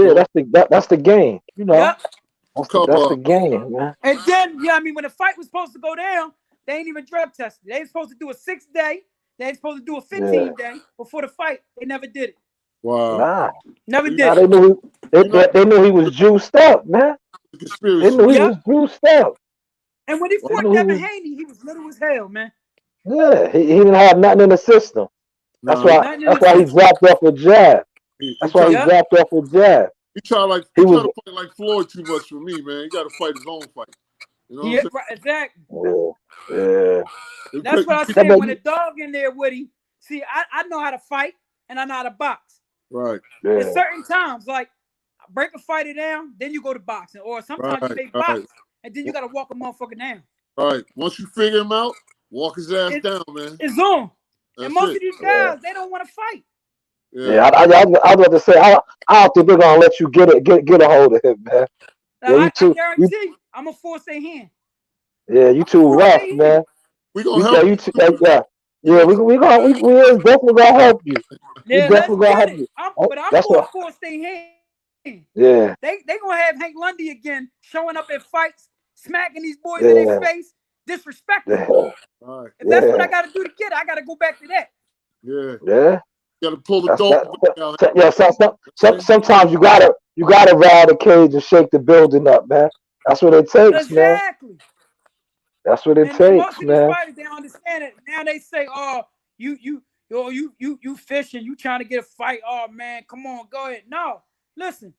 that's the game. You know. Yep. That's the game, man. And then, when the fight was supposed to go down, they ain't even drug tested. They were supposed to do a 6-day. They were supposed to do a 15-day before the fight. They never did it. Wow. Nah. Never did it. They knew he was juiced up, man. They knew he was juiced up. And when he fought Devin Haney, he was little as hell, man. Yeah, he didn't have nothing in the system. That's why he dropped off a jab. That's why he dropped off a jab. He tried to fight like Floyd too much for me, man. He got to fight his own fight. You know what I'm saying? Exactly. Yeah. That's what I said when a dog in there with him. See, I know how to fight and I know how to box. Right. Yeah. At certain times, like break a fighter down, then you go to boxing, or sometimes you make box, and then you got to walk a motherfucker down. Right. Once you figure him out, walk his ass down, man. It's on. And most of these guys, they don't want to fight. Yeah, I was about to say, I don't think they're gonna let you get a hold of him, man. I guarantee you, I'm gonna force their hand. Yeah, you too rough, man. We gonna help you. We definitely gonna help you. Yeah, definitely gonna help you. But I'm gonna force their hand. Yeah. They gonna have Hank Lundy again showing up at fights, smacking these boys in their face, disrespecting them. Right. If that's what I gotta do to get it, I gotta go back to that. Yeah. You gotta pull the dog. Sometimes you gotta ride the cage and shake the building up, man. That's what it takes, man. That's what it takes, man. Fighters, they understand it. Now they say, you fishing, you trying to get a fight. Oh man, come on, go ahead. No, listen.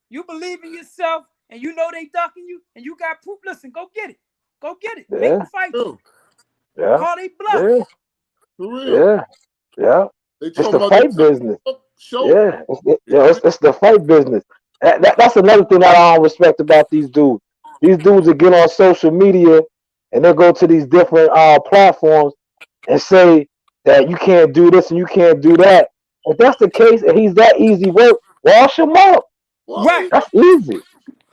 You believe in yourself and you know they ducking you and you got proof. Listen, go get it. Go get it. Make the fight. Call they bluff. Yeah. It's the fight business. It's the fight business. That's another thing that I don't respect about these dudes. These dudes that get on social media and they go to these different platforms and say that you can't do this and you can't do that. If that's the case and he's that easy work, wash him up. Right. That's easy.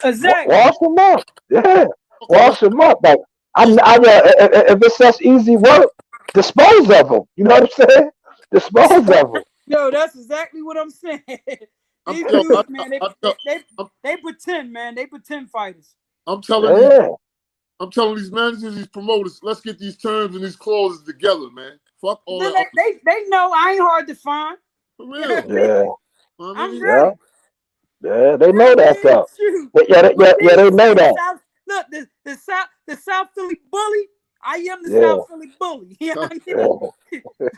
Exactly. Wash him up. Yeah. Wash him up. Like if it's such easy work, dispose of them. You know what I'm saying? Dispose of them. Yo, that's exactly what I'm saying. These dudes, man, they pretend, man. They pretend fighters. I'm telling you. I'm telling these managers, these promoters, let's get these terms and these clauses together, man. Fuck all that. They know I ain't hard to find. For real. I'm ready. Yeah, they know that though. They know that. Look, the South Philly bully. I am the South Philly bully. You know what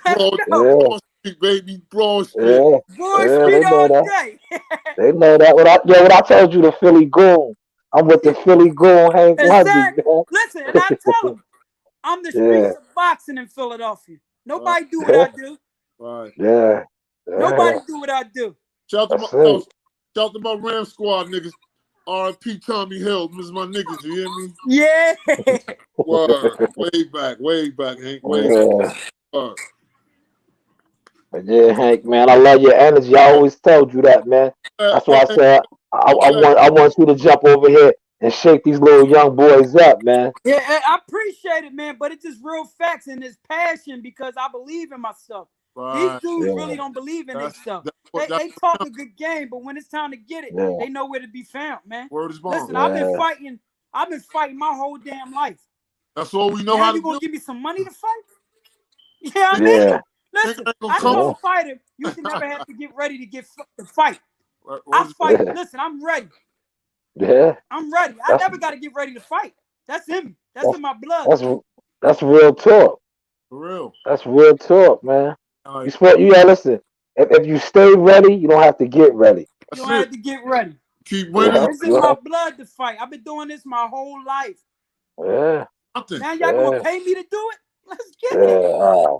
I mean? Broad Street, baby. Broad Street. Broad Street all day. They know that. What I told you, the Philly Goon. I'm with the Philly Goon, Hank Lundy. Listen, and I tell them, I'm the streets of boxing in Philadelphia. Nobody do what I do. Right. Yeah. Nobody do what I do. Shout That's to my Ram Squad niggas. R.I.P. Tommy Hill. This is my niggas. You hear me? Yeah. Word. Way back, Hank. Way back. Word. But yeah, Hank, man, I love your energy. I always told you that, man. That's why I said I want you to jump over here and shake these little young boys up, man. Yeah, I appreciate it, man. But it's just real facts and it's passion because I believe in myself. Right. These dudes really don't believe in themselves. They talk a good game, but when it's time to get it, they know where to be found, man. Word is born. Listen, I've been fighting my whole damn life. That's all we know now how to do. You gonna give me some money to fight? You know what I mean? Listen, I know a fighter, you should never have to get ready to fight. I fight. Listen, I'm ready. Yeah. I'm ready. I never got to get ready to fight. That's him. That's in my blood. That's real talk. For real. That's real talk, man. You gotta listen. If you stay ready, you don't have to get ready. You don't have to get ready. Keep winning. It's in my blood to fight. I've been doing this my whole life. Yeah. Now y'all gonna pay me to do it? Let's get it.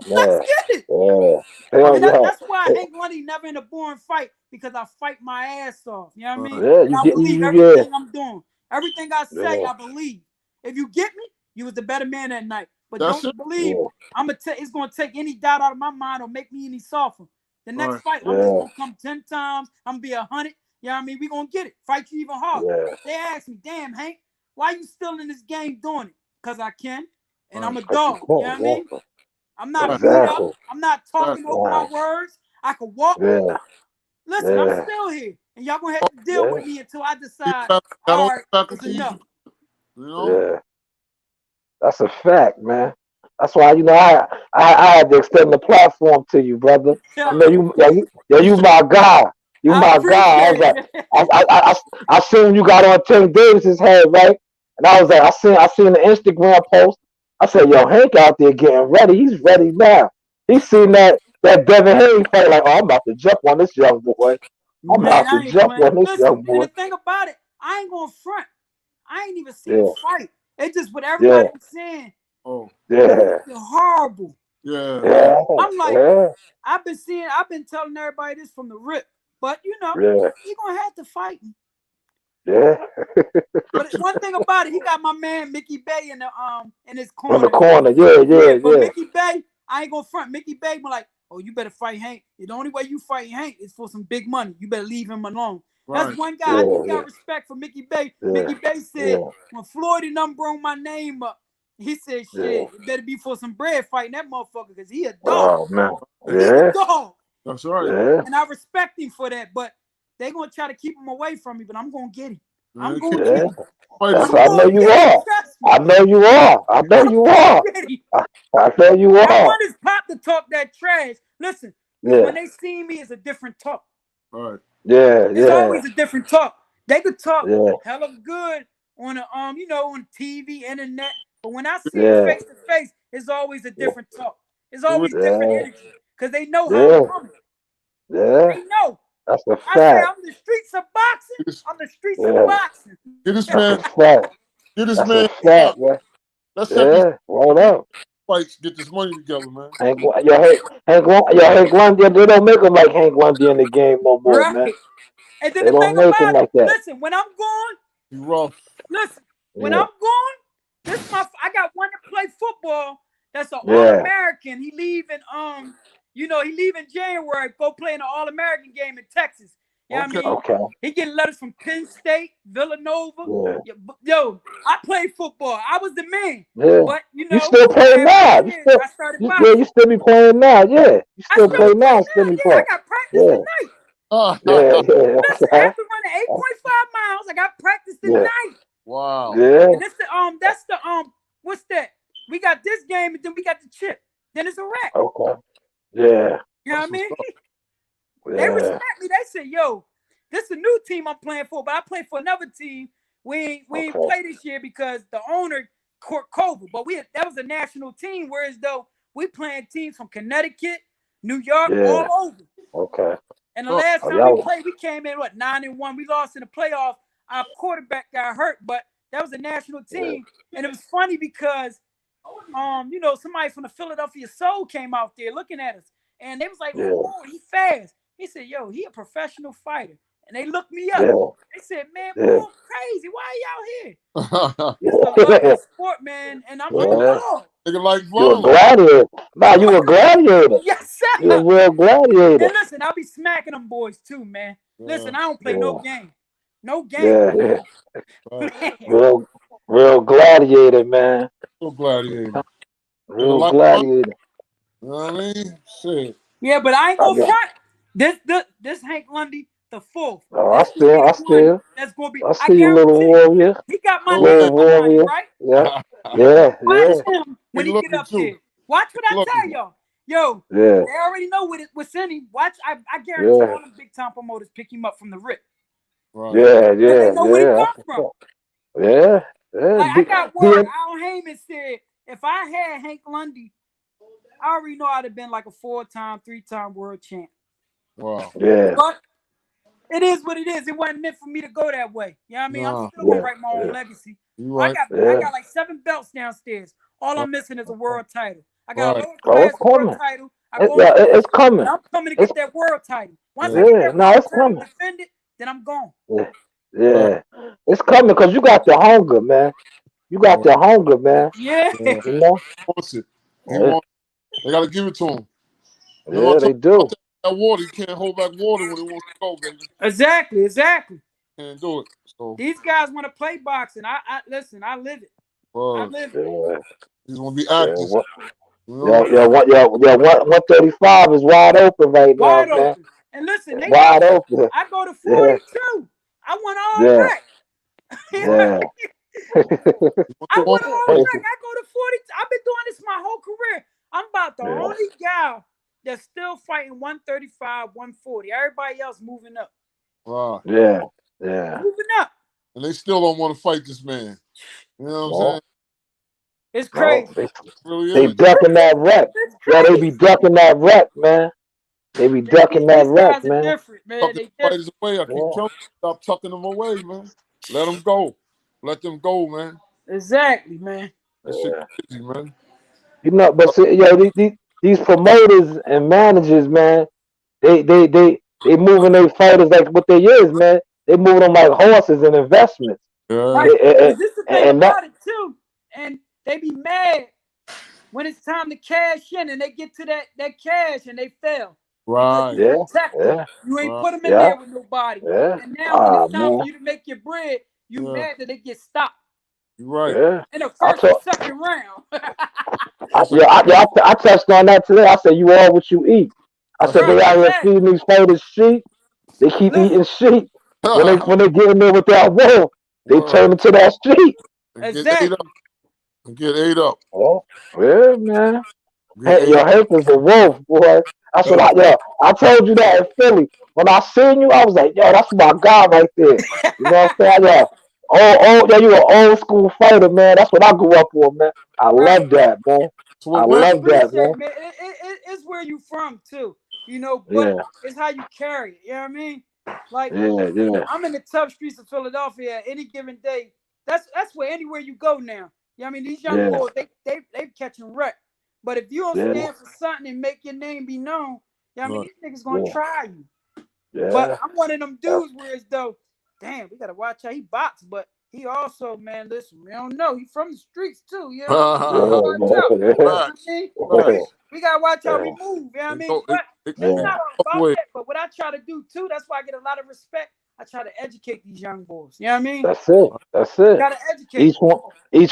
Let's get it. That's why Hank Lundy never in a boring fight because I fight my ass off. You know what I mean? Yeah, I believe everything I'm doing. Everything I say, I believe. If you get me, you was the better man that night. But don't believe it's gonna take any doubt out of my mind or make me any softer. The next fight, I'm just gonna come 10 times. I'm gonna be 100. You know what I mean? We gonna get it. Fight you even harder. They ask me, damn, Hank, why you still in this game doing it? Because I can. And I'm a dog. You know what I mean? I'm not beat up. I'm not talking over my words. I can walk. Listen, I'm still here. And y'all gonna have to deal with me until I decide all right, it's enough. You know? That's a fact, man. That's why I had to extend the platform to you, brother. I know you my guy. You my guy. I was like, I seen you got on Tank Davis's head, right? And I was like, I seen the Instagram post. I said, yo, Hank out there getting ready. He's ready now. He's seen that Davis and Haney fight. Like, oh, I'm about to jump on this young boy. I'm about to jump on this young boy. And the thing about it, I ain't gonna front. I ain't even seen a fight. It's just what everybody was saying. Oh, it's horrible. Yeah. I'm like, I've been telling everybody this from the rip. But you know, you're gonna have to fight me. Yeah. But one thing about it, he got my man Mickey Bay in his corner. In the corner, yeah. But Mickey Bay, I ain't gonna front. Mickey Bay was like, oh, you better fight Hank. The only way you fight Hank is for some big money. You better leave him alone. Right. That's one guy I think got respect for Mickey Bay. Mickey Bay said, when Floyd and them brought my name up, he said, shit, it better be for some bread fighting that motherfucker because he a dog. Oh, man. He a dog. That's right. Yeah. And I respect him for that, but they gonna try to keep him away from me, but I'm gonna get him. I'm gonna get him. I know you are. I know you are. I know you are. I know you are. I want his pop to talk that trash. Listen, when they see me, it's a different talk. All right. It's always a different talk. They could talk hella good on the on TV, internet, but when I see them face to face, it's always a different talk. It's always different energy because they know how I'm coming. Yeah. They know. That's a fact. I say I'm the streets of boxing. I'm the streets of boxing. Get this man. Get this man. Fact, man. Let's set roll up. Fights. Get this money together, man. Hank Lundy, they don't make him like Hank Lundy in the game no more, man. And then the thing about it, listen, when I'm gone, you rough. Listen, when I'm gone, I got one to play football. That's an All-American. He leaving he leaving January, go play in an All-American game in Texas. You know what I mean? He getting letters from Penn State, Villanova. Yo, I played football. I was the man. Yeah. But you still play now. You still be playing now. Yeah. You still play now. I got practice tonight. Listen, after running 8.5 miles, I got practice tonight. Wow. Yeah. And that's the what's that? We got this game and then we got the chip. Then it's a wrap. Okay. Yeah. You know what I mean? They respect me. They say, yo, this is a new team I'm playing for, but I play for another team. We ain't play this year because the owner caught COVID. But that was a national team, whereas though we playing teams from Connecticut, New York, all over. Okay. And the last time we played, we came in 9-1. We lost in the playoffs. Our quarterback got hurt, but that was a national team. And it was funny because somebody from the Philadelphia Soul came out there looking at us. And they was like, oh, he fast. He said, yo, he a professional fighter. And they looked me up. Yeah. They said, man, Yeah. boy, crazy. Why are y'all here? It's the love of the sport, man. And I'm a dog. Nigga like You a violence. gladiator. Nah, you a gladiator. Yes, You a sir. real gladiator. And listen, I'll be smacking them boys too, man. Listen, I don't play no game. No game. Yeah, yeah. Right. Real gladiator, man. Real gladiator. Nigga Real like gladiator. you know what I mean? Shit. Yeah, but I ain't gonna front. This Hank Lundy, the fourth. Oh, This will be the one that's gonna be. I I see you, little guarantee warrior. he got my Go name Little ahead. on the money, warrior. right? Yeah, yeah, Watch yeah, him when He he get looking up too. there. Watch what I tell Looking. y'all. Yo, yeah, they already know what's in him. Watch, I guarantee yeah, all the big time promoters pick him up from the rip. Right. yeah, Because they yeah, know where he yeah. come from. Yeah, yeah. Like I got word, Al Heyman said, if I had Hank Lundy, I already know I'd have been like a 4-time, 3-time world champ. Wow. Yeah, But it is what it is. It wasn't meant for me to go that way. You know what I mean? I'm Nah. still gonna write my own legacy. You I right. got like 7 belts downstairs. All I'm missing is a world title. I got a Right. lower oh, it's class world coming. title. I go on Yeah, the list, it's coming. but I'm coming to It's get that world title. Once I get yeah, that no, world it's title coming. defended, then I'm gone. Yeah, Right. yeah, it's coming because you got the hunger, man. You got Right. the hunger, man. Yeah. Yeah. You know. He wants it. He Yeah, wants. They gotta give it to him. Remember I yeah, told they you about do. that water. You can't hold back water when it wants to go, baby. Exactly. Can't do it. So, These guys want to play boxing. I listen, I live it. I live it. Yeah, he's gonna be yeah. active. You Yeah, know. yeah, 135 is wide open right now, Wide man. open. And listen, they know Wide open. I go to Yeah, 42. I won all yeah, rec. yeah. I He won wants all it. rec. I go to 40. I've been doing this my whole career. I'm about the Yeah. only guy that's still fighting 135, 140. Everybody else moving up. Right. Yeah, yeah. Moving up. And they still don't want to fight this man. You know what I'm No, saying? It's no, crazy. they, It really they is. ducking that wreck. It's Yeah, they crazy. be ducking that wreck, man. They be ducking that These wreck, guys are man. different, man. Tucking They the different. fighters away. I keep Yeah, telling you, stop tucking them away, man. Let them go. Let them go, man. Exactly, man. That shit yeah. crazy, man. You know, but see, yo, these promoters and managers, man, they moving their fighters like what they is, man. They moving them like horses and investments. Yeah. Right. And, Because this is the thing and that, about it, too. And they be mad when it's time to cash in and they get to that cash and they fail because Right. you yeah, protect them. yeah, You ain't Right. put them in yeah, there with nobody. yeah. And now when Ah, it's time for man, you to make your bread, you Yeah. mad that they get stopped You're right. yeah. in the I first or told, second round. That's a I touched on that today. I said, you are what you eat. I that's said a they Right, out here exactly. feeding these fighters sheep. They keep eating Listen, sheep. When they get in there with that wolf, they word. turn into that sheep. And get ate up. exactly. And get ate up. Oh, yeah, man. Get Hey, ate your Hank is a wolf, boy. That's what up. I told you that in Philly. When I seen you, I was like, yo, that's my guy right there. You know what I'm saying? Yeah. Yeah, you an old school fighter, man. That's what I grew up on, man. I Right. love that, man. That's I what I wins. love that, appreciate man. it, man. It's where you from too, but Yeah, it's how you carry it. You know what I mean? Like yeah. I'm in the tough streets of Philadelphia at any given day. That's where anywhere you go now. You know what I mean? These young Yeah, boys, they catching wreck. But if you don't yeah, stand for something and make your name be known, you know what I mean? Right. These niggas gonna yeah, try you. But yeah. I'm one of them That's, dudes where it's though, damn, we gotta watch how he box, but he also, man, listen, we don't know. He from the streets too, you know. We gotta yeah, watch out. man. You know what I Facts. mean? Facts. We gotta watch how we Yeah, move, you know what I It mean? go, But it's yeah. not all both about ways. that. But what I try to do too, that's why I get a lot of respect. I try to educate these young boys. You know what I mean? That's it. That's it. Gotta educate Each them.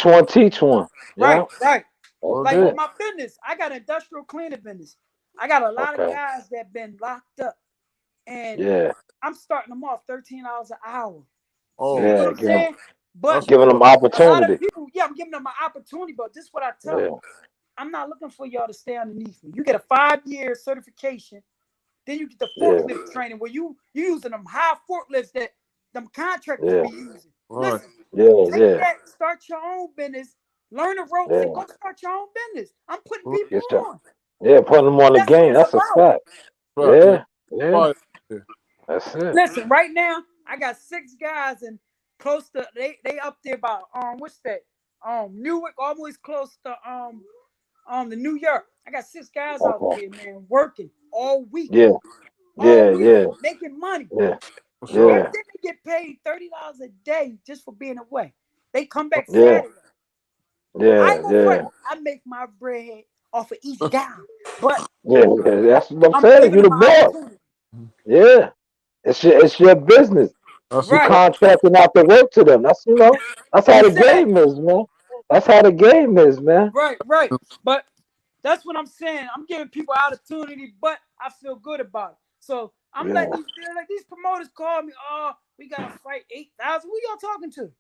one teach one. Yeah, Right. that's Word Like up. with it. my business, I got industrial cleaning business. I got a lot of Okay. guys that been locked up, and Yeah, I'm starting them off $13 an hour. You Oh, dig what yeah. I'm saying? But that's Giving them a lot of opportunity. people, yeah, I'm giving them an opportunity, but this is what I tell Yeah, them. I'm not looking for y'all to stay underneath me. You get a 5-year certification, then you get the yeah, forklift training where you using them high forklifts that them contractors yeah, be using. right. Listen, take yeah, that, start your own business, learn the ropes, and yeah. go start your own business. I'm putting Word people Yes, sir. on. Yeah, putting them on the That's what game. it's That's a about. fact. up. Yeah. Yeah, yeah. Fire. Yeah. That's it. Listen, right now I got 6 guys and close to they up there about what's that Newark, almost close to the New York. I got 6 guys out Okay. there, man, working all week. Yeah, Yeah, yeah, making money. yeah, For And sure. yeah, then they get paid $30 a day just for being away. They come back yeah, Saturday. I yeah, ain't gonna yeah, front. I make my bread off of each guy, but yeah. That's what I'm I'm saying. giving You the them an boss. opportunity. Yeah, it's your business. That's You a Right. fact. contracting out the work to them. That's how the game Exactly. is, man. That's how the game is, man. Right. But that's what I'm saying. I'm giving people opportunity, but I feel good about it. So I'm letting Yeah, these promoters call me. Oh, we gotta fight 8,000. Who y'all talking to?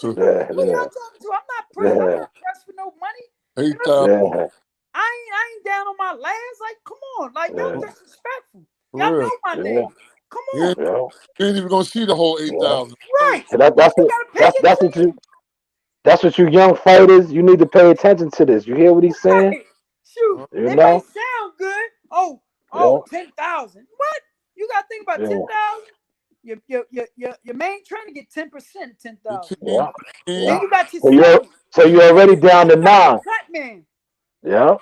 yeah, Who yeah, y'all talking to? I'm not pressed. I'm yeah, not pressed for no money. And listen, 8,000. yeah, I ain't down on my last. Like, come on, like y'all yeah, disrespectful. Y'all For real. know my yeah, name. Come You on, ain't, yeah, you ain't even gonna see the whole yeah. 8,000. right? And that's You what gotta pay that's your that's what dues. that's what you young fighters. You need to pay attention to this. You hear what he's saying? Right. Shoot, You it may know? sound good. Oh, Yeah, 10,000. What? You gotta think about yeah, 10,000. Your main trainer get 10% of 10,000. 10, yeah, 15. yeah. Then you got your So you're second. so you're Then already you down to got your 9. cut man. Yeah,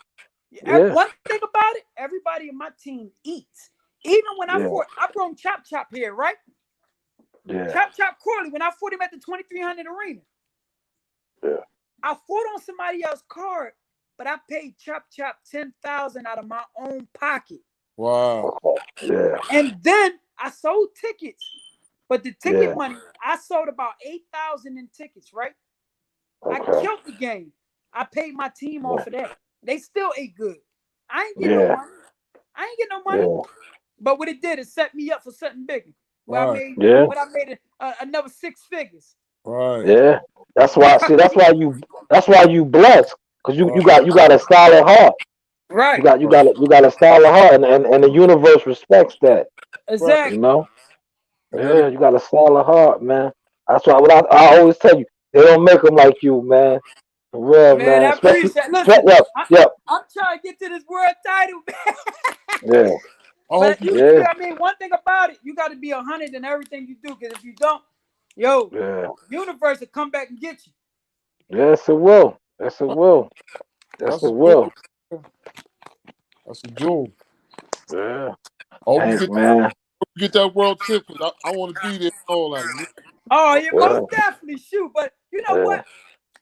yeah, One thing about it, everybody in my team eats. Even when I yeah, fought, I brought Chop Chop here, right? yeah, Chop Corley, when I fought him at the 2300 arena, yeah. I fought on somebody else's card, but I paid Chop 10,000 out of my own pocket. Wow. Okay. Yeah, And then I sold tickets, but the ticket yeah. money, I sold about 8,000 in tickets, right? I Okay. killed the game. I paid my team Yeah, off of that. They still ate good. I ain't getting no yeah, money. I ain't getting no money. yeah, But what it did is set me up for something bigger. Where I Right. made yeah, another 6 figures. Right. yeah. That's why. See, Right. That's why you blessed, because you Right. you got you got a solid heart. You Right. got you Right. got a, you got a solid heart, and the universe respects that. Right. You Exactly. know. And that, Yeah, you got a solid heart, man. That's why I always tell you, they don't make them like you, man. For real, Man, man. I Especially, appreciate it. Listen, yeah, yeah, I'm trying to get to this world title, man. yeah, I hope But you yeah, I mean, one thing about it, you got to be 100 in everything you do. Because if you don't, yo, yeah. universe will come back and get you. Yes, it will. Yes, it will. Yes, that's it a jewel. will. That's a jewel. Yeah. I hope Hank, man. you get that world tip because I want to be there. Oh, like, yeah. Oh, yeah, Yeah, most definitely. Shoot. But you know yeah, what?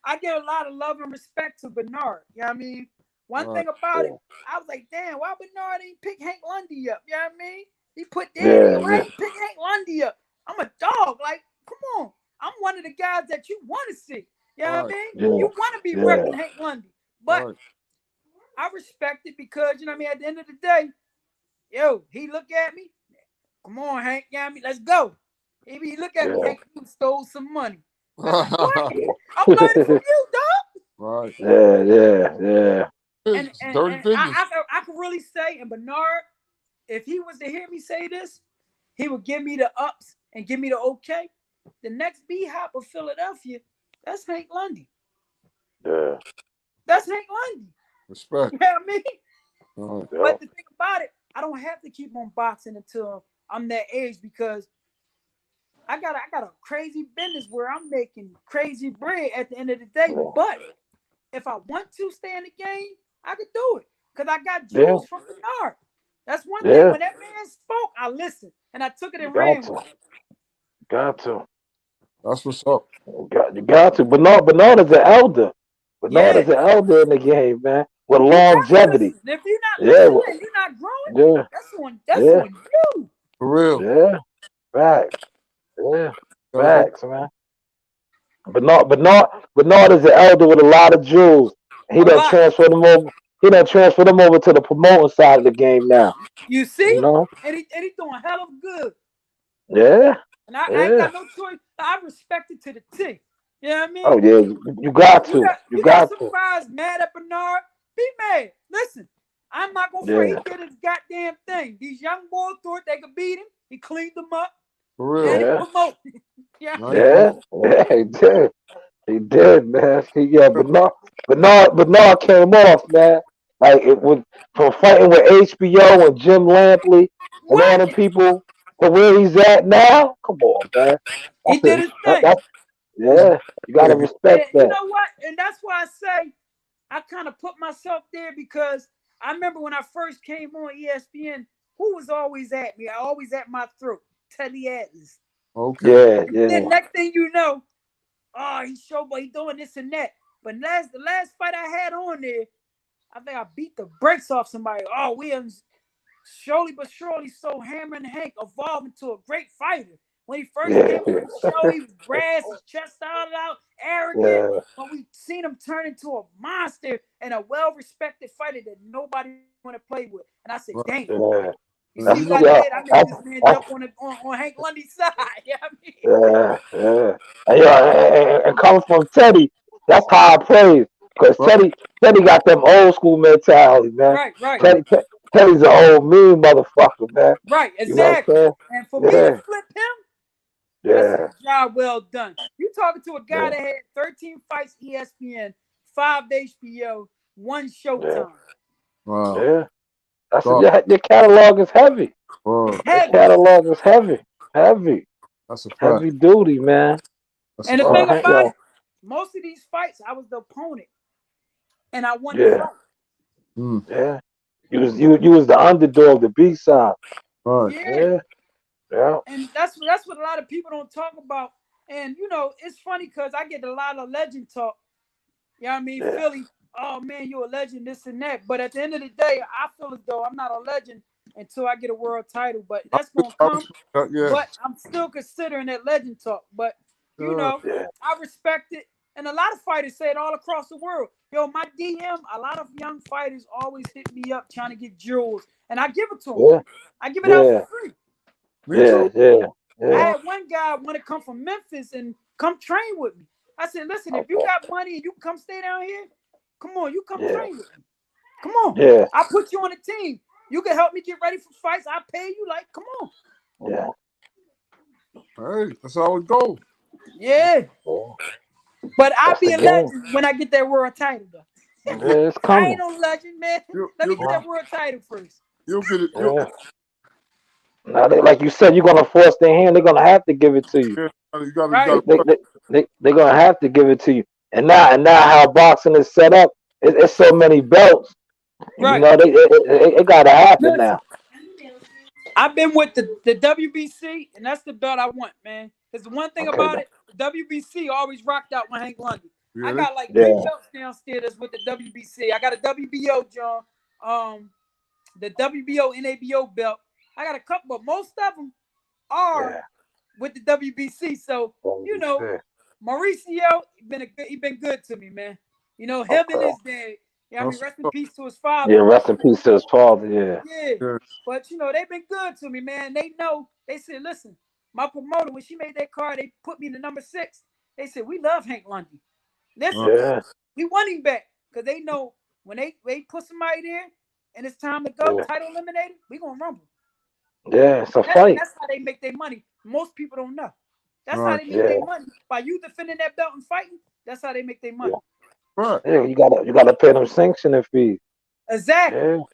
I get a lot of love and respect to Bernard. You know what I mean? One Right. thing about it, yeah, I was like, damn, why Bernard ain't pick Hank Lundy up? You know what I mean? He put Danny yeah, away, yeah, pick Hank Lundy up. I'm a dog. Like, come on. I'm one of the guys that you want to see. You know what I Right. mean? yeah, You want to be yeah, repping Hank Lundy. But Right. I respect it because, you know what I mean? At the end of the day, yo, he look at me. Come on, Hank. You know what I mean? Let's go. He look at me, yeah, Hank, you stole some money. I said, what? I'm learning from yeah, you, dog. Right. yeah, yeah, And It's and, dirty and business. I could really say, and Bernard, if he was to hear me say this, he would give me the ups and give me the okay. The next B Hop of Philadelphia, that's Hank Lundy. yeah, That's Hank Lundy. Respect. You know what I mean? Right. yeah, But the thing about it, I don't have to keep on boxing until I'm that age because I got a crazy business where I'm making crazy bread at the end of the day. But if I want to stay in the game, I could do it because I got yeah, jewels from Bernard. That's one thing. yeah. When that man spoke, I listened and I took it You and got ran to, with it. got to, That's what's up. you got to. Bernard is an elder. Bernard Yeah, is an elder in the game, man, with you gotta longevity. listen. If you're not Yeah, listening and you're not growing, yeah, that's yeah, on you. For real. yeah. Facts. Yeah, Gotta go. facts, man. Bernard is an elder with a lot of jewels. He A done lot. transfer them over. He done transfer them over to the promoting side of the game now. You You see? know? And he doing hell of good. Yeah, And I ain't yeah. got no choice. I respect it to the T. You know what I Oh mean? yeah, you got to. You You got got some to. guys mad at Bernard. Be mad. Listen, I'm not gonna fret. He Yeah, did his goddamn thing. These young boys thought they could beat him. He cleaned them up. For Now real. he yeah, promoting. Yeah, Now you yeah, promote. yeah. He did. He did, man. Yeah, Bernard came off, man. Like it was from fighting with HBO and Jim Lampley and all what? the people to where he's at now. Come on, man. He That's did it. his thing. That's He's yeah. You gotta big. respect And you that. know what? And that's why I say I kind of put myself there because I remember when I first came on ESPN who was always at me? Always at my throat. Teddy Atlas. Okay. Yeah. Then next thing you know, oh, he showed what he doing this and that. But the last fight I had on there, I think I beat the brakes off somebody. Oh, Williams, slowly but surely, so Hammer and Hank evolved into a great fighter. When he first came on the show, he was brass, his chest out, arrogant. Yeah. But we seen him turn into a monster and a well-respected fighter that nobody want to play with. And I said, Right. damn. Yeah. You see what I Yeah. did? I made this man jump on Hank Lundy's side. You know what I mean? Yeah. And coming from Teddy, that's how I praise. Because Right. Teddy got them old school mentality, man. Right. Teddy's an old mean motherfucker, man. Right, You know what exactly. I'm And for saying? me to flip him, that's Yeah. a job well done. You talking to a guy Yeah. that had 13 fights ESPN, 5 HBO, 1 Yeah. Showtime. Wow. Yeah. I Wow. said, your catalog is heavy. Wow. Your Heavy. catalog is heavy. Heavy. That's a fact. Heavy duty, man. That's And a the fact. thing about Yo. it, most of these fights, I was the opponent. And I won the Yeah. fight. Mm. Yeah. You was the underdog, the B side. Right. Yeah. Yeah. Yeah. And that's what a lot of people don't talk about. And you know, it's funny because I get a lot of legend talk. You know what I mean? Yeah. Philly, oh man, you're a legend, this and that. But at the end of the day, I feel as though I'm not a legend until I get a world title. But that's gonna come. Yeah. But I'm still considering that legend talk. But you know, Yeah. I respect it. And a lot of fighters say it all across the world. Yo, my DM, a lot of young fighters always hit me up trying to get jewels. And I give it to them. Yeah. I give it out for free. Me too. Yeah. I had one guy want to come from Memphis and come train with me. I said, listen, if you got money and you come stay down here, come on, you come train with me. Come on. Yeah. I'll put you on the team. You can help me get ready for fights. I pay you. Like, come on. Yeah. Hey, that's how it goes. Yeah. Oh, But I'll that's be the a game. legend when I get that world title, though. Yeah, it's I coming. ain't no legend, man. Let me get that world title first. You'll get it. Yeah. Now, like you said, you're gonna force their hand. They're gonna have to give it to you. You gotta, Right. They're gonna have to give it to you. And now how boxing is set up, it's so many belts. Right. You know, it gotta happen now. I've been with the WBC, and that's the belt I want, man. Because the one thing about it, WBC always rocked out with Hank Lundy. Yeah, I got like 3 belts downstairs that's with the WBC. I got a WBO, John. The WBO NABO belt. I got a couple, but most of them are with the WBC. So you know, Mauricio he been good to me, man. You know, him and his dad. Yeah, I mean, rest in peace to his father. Yeah, rest in peace to his father. Yeah. But you know, they've been good to me, man. They know. They said, listen, my promoter, when she made that card, they put me to number 6. They said, we love Hank Lundy. Listen, we want him back because they know when they put somebody there and it's time to go, title eliminated, we gonna rumble. Yeah, it's a fight. That's how they make their money. Most people don't know. That's how they make their money. By you defending that belt and fighting, that's how they make their money. Right. Yeah, you gotta pay them sanctioning fees. Exactly.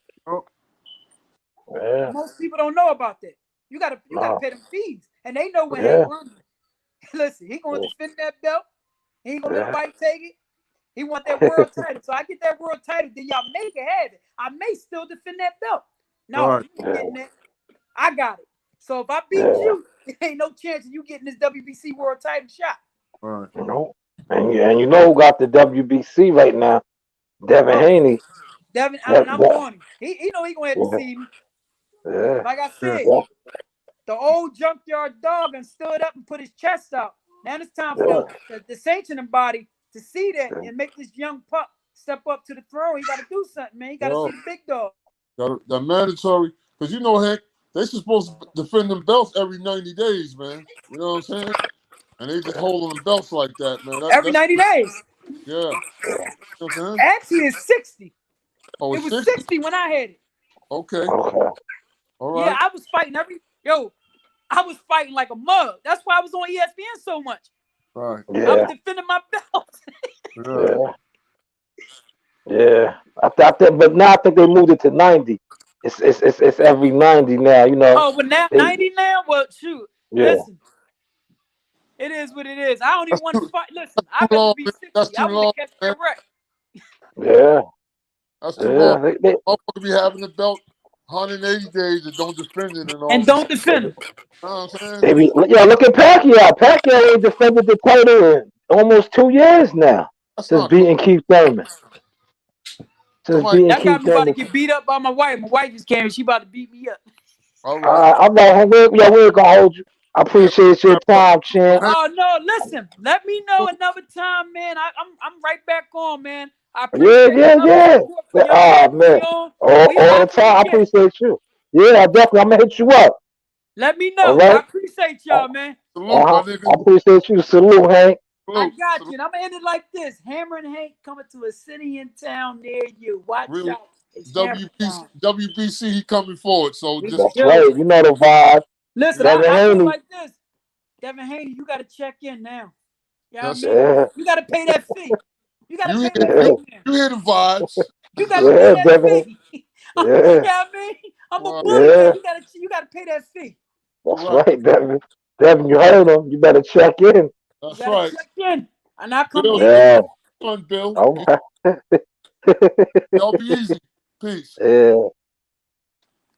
Yeah. Most people don't know about that. You gotta pay them fees, and they know when Hank Lundy. Listen, he gonna defend that belt. He ain't gonna let nobody take it. He want that world title. So I get that world title, then y'all make it have it. I may still defend that belt. No, you ain't getting that. I got it. So if I beat you, there ain't no chance of you getting this WBC world title shot. Right. You know, and you know who got the WBC right now? Devin Haney. Devin, I'm on him. He know he gonna have to see me. Yeah. Like I said, the old junkyard dog and stood up and put his chest out. Now it's time for the sanctioning body to see that and make this young pup step up to the throne. He got to do something, man. He got to see the big dog. That mandatory, because you know, Hank, they supposed to defend them belts every 90 days, man. You know what I'm saying? And they just holding them belts like that, man. Every 90 days. Yeah. You know what I'm saying? Actually, it's 60. Oh, it was 60 when I had it. Okay. All right. Yeah, I was fighting I was fighting like a mug. That's why I was on ESPN so much. Right. Yeah. I was defending my belt. Yeah. I think, but now I think they moved it to 90. It's every 90 now, you know. Oh, but now 90 now? Well, shoot. Yeah. Listen. It is what it is. I don't even want to fight. Listen, I better be 60. I want to catch that wreck. Yeah. That's too long. Motherfucker be having the belt 180 days and don't defend it and all And this. don't defend him. You know what I'm They saying? be, look at Pacquiao. Pacquiao ain't defended the title in almost 2 years now That's since not good. beating Keith Thurman. Since Somebody, beating That got Keith me about to Thurman. get beat up by my wife. My wife just came. She about to beat me up. all right. I'm like, we ain't gonna hold you. I Yeah, appreciate your time, champ. Hank, Oh no! Listen, let me know another time, man. I'm right back on, man. I Yeah, appreciate yeah, love and yeah. support from y'all Oh putting me man, on. We all the lock in time. I again. appreciate you. Yeah, I definitely. I'm gonna hit you up. Let me All know. I right. appreciate Uh y'all, man. salute, my huh. I nigga. appreciate you. Salute, Hank. I Salute, got salute. you. And I'm gonna end it like this: Hammer and Hank coming to a city in town near you. Watch Really, out. It's Hammer WBC, time. WBC, he coming forward. So We just That's keep. right. chilling. You know the vibe. Listen, Devin I do it Haney. like this. Devin Haney, you gotta check in now. You know what I That's mean? Yeah, You gotta pay that fee. You gotta you pay hear that yeah, you, fee now. you hear the vibes. You gotta pay yeah, that Devin. fee. You know Yeah, what I mean? I'm a All right, bully yeah. man. You gotta pay that fee. all That's right. right, Devin. Devin, you heard him. You better check in. You That's gotta right. check in. And I come Bill, get you. Yeah. son, Bill. All right. Y'all be easy. Peace. Yeah.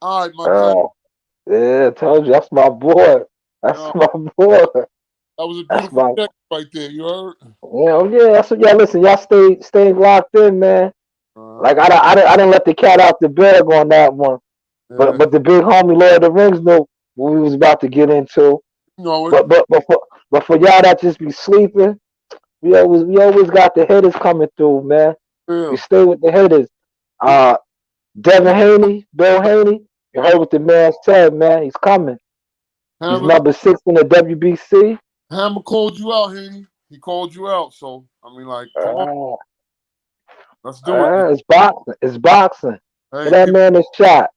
All right, my J. Uh, yeah. Told you that's my boy. That's Uh, my boy. that was a That's beautiful my. check right there. You heard? Yeah. That's what y'all listen. Y'all stay locked in, man. Like Uh, I didn't let the cat out the bag on that one. yeah. But the big homie Lord of the Rings knew what we was about to get into. You know it. But for y'all that just be sleeping, we always got the hitters coming through, man. We Yeah. stay with the hitters. Uh, Devin Haney, Bill Haney. You heard what the man said, man. He's coming. He's Hammer, number 6 in the WBC. Hammer called you out, Haney. He called you out. So, I mean, like, come on. Uh, Let's do it. it's boxing. It's boxing. Get Hey, that man a shot.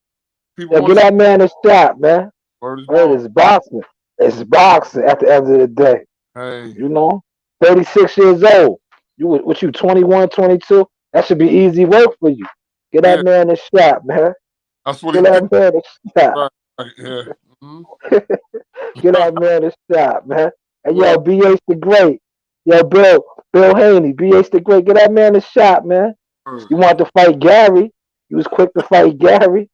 people Yeah, want get to see that man a shot, man. word is Word bond. is boxing. It's boxing at the end of the day. Hey, You know, 36 years old. What you 21, 22? That should be easy work for you. Get that yeah, man a shot, man. that's what he Get did. that man a shot. Right, right, yeah. Mhm. Get that man a shot, man. And Word. yo, BH the Great. Yo, Bill Haney, BH the Great. Get that man a shot, man. Word. You want to fight Gary? You was quick to fight Gary.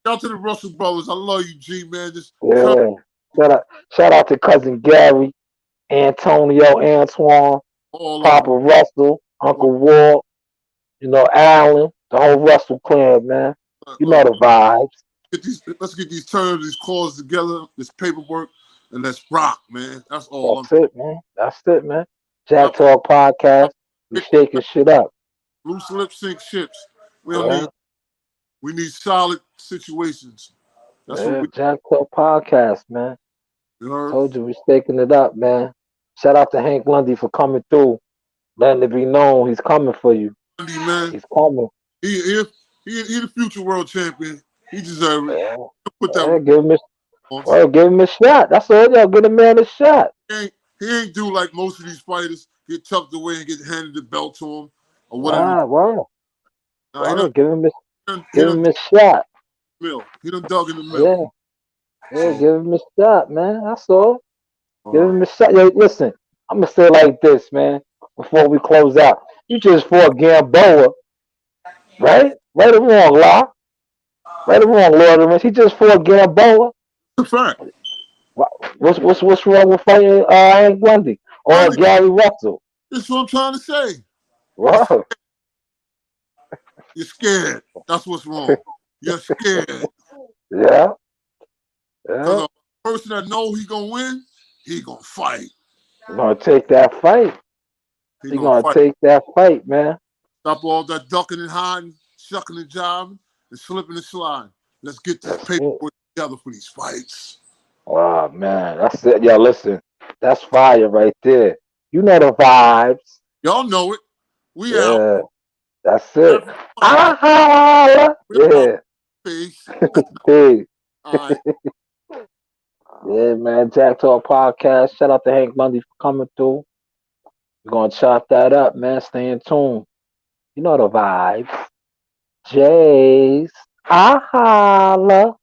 Shout out to the Russell brothers. I love you, G, man. Just turn Yeah. Shout out to cousin Gary, Antonio, Antoine, all of Papa them. Russell, Word. Uncle Walt, Allen, the whole Russell clan, man. You know Uh, the vibes. let's get these terms, these clauses together, this paperwork, and let's rock, man. That's all I'm That's it, man. That's it, man. Jack saying. Talk Podcast. We shaking shit up. Loose lip sync ships. We don't Yeah. need. We need solid situations. That's what Yeah, we. Jack Talk Podcast, man. You heard? Told you we staking it up, man. Shout out to Hank Lundy for coming through, letting it be known he's coming for you. Andy, man. He's coming. He, he the future world champion. He deserves it. Yeah, Put that yeah, on. give him a shot. That's all, yo. Get a man a shot. He ain't do like most of these fighters, get tucked away and get handed the belt to him or whatever. Wow. Nah, he done, he Give done him dug a shot. in the mill. He done dug in the mill. Yeah, yeah, So give him a shot, man. That's all. Give uh, him a shot. Yo, listen, I'm gonna say it like this, man. Before we close out, you just fought Gamboa, right? Right or wrong, La? Right or wrong, Lord of the Rings? He just fought Gamboa. it's a fact. What's wrong with fighting Hank Lundy or Right, Gary Russell? this is what I'm trying to say. You're, Wow. you're scared. That's what's wrong. You're scared. Yeah, Because yeah. a person that know he gonna win, he gonna fight. You're gonna take that fight. He You're gonna gonna fight. take that fight, man. Stop all that ducking and hiding, shucking and jiving, and slipping and sliding. Let's get this That's it. paperwork together for these fights. Oh man, that's it. Yo, listen, that's fire right there. You know the vibes. Y'all know it. We out. Yeah, that's it. Every podcast. Ah, holla. We out. Yeah, Peace. big. All right. Yeah, man. Jack Talk Podcast. Shout out to Hank Lundy for coming through. We're gonna chop that up, man. Stay in tune. You know the vibes. Jays. Ah, holla.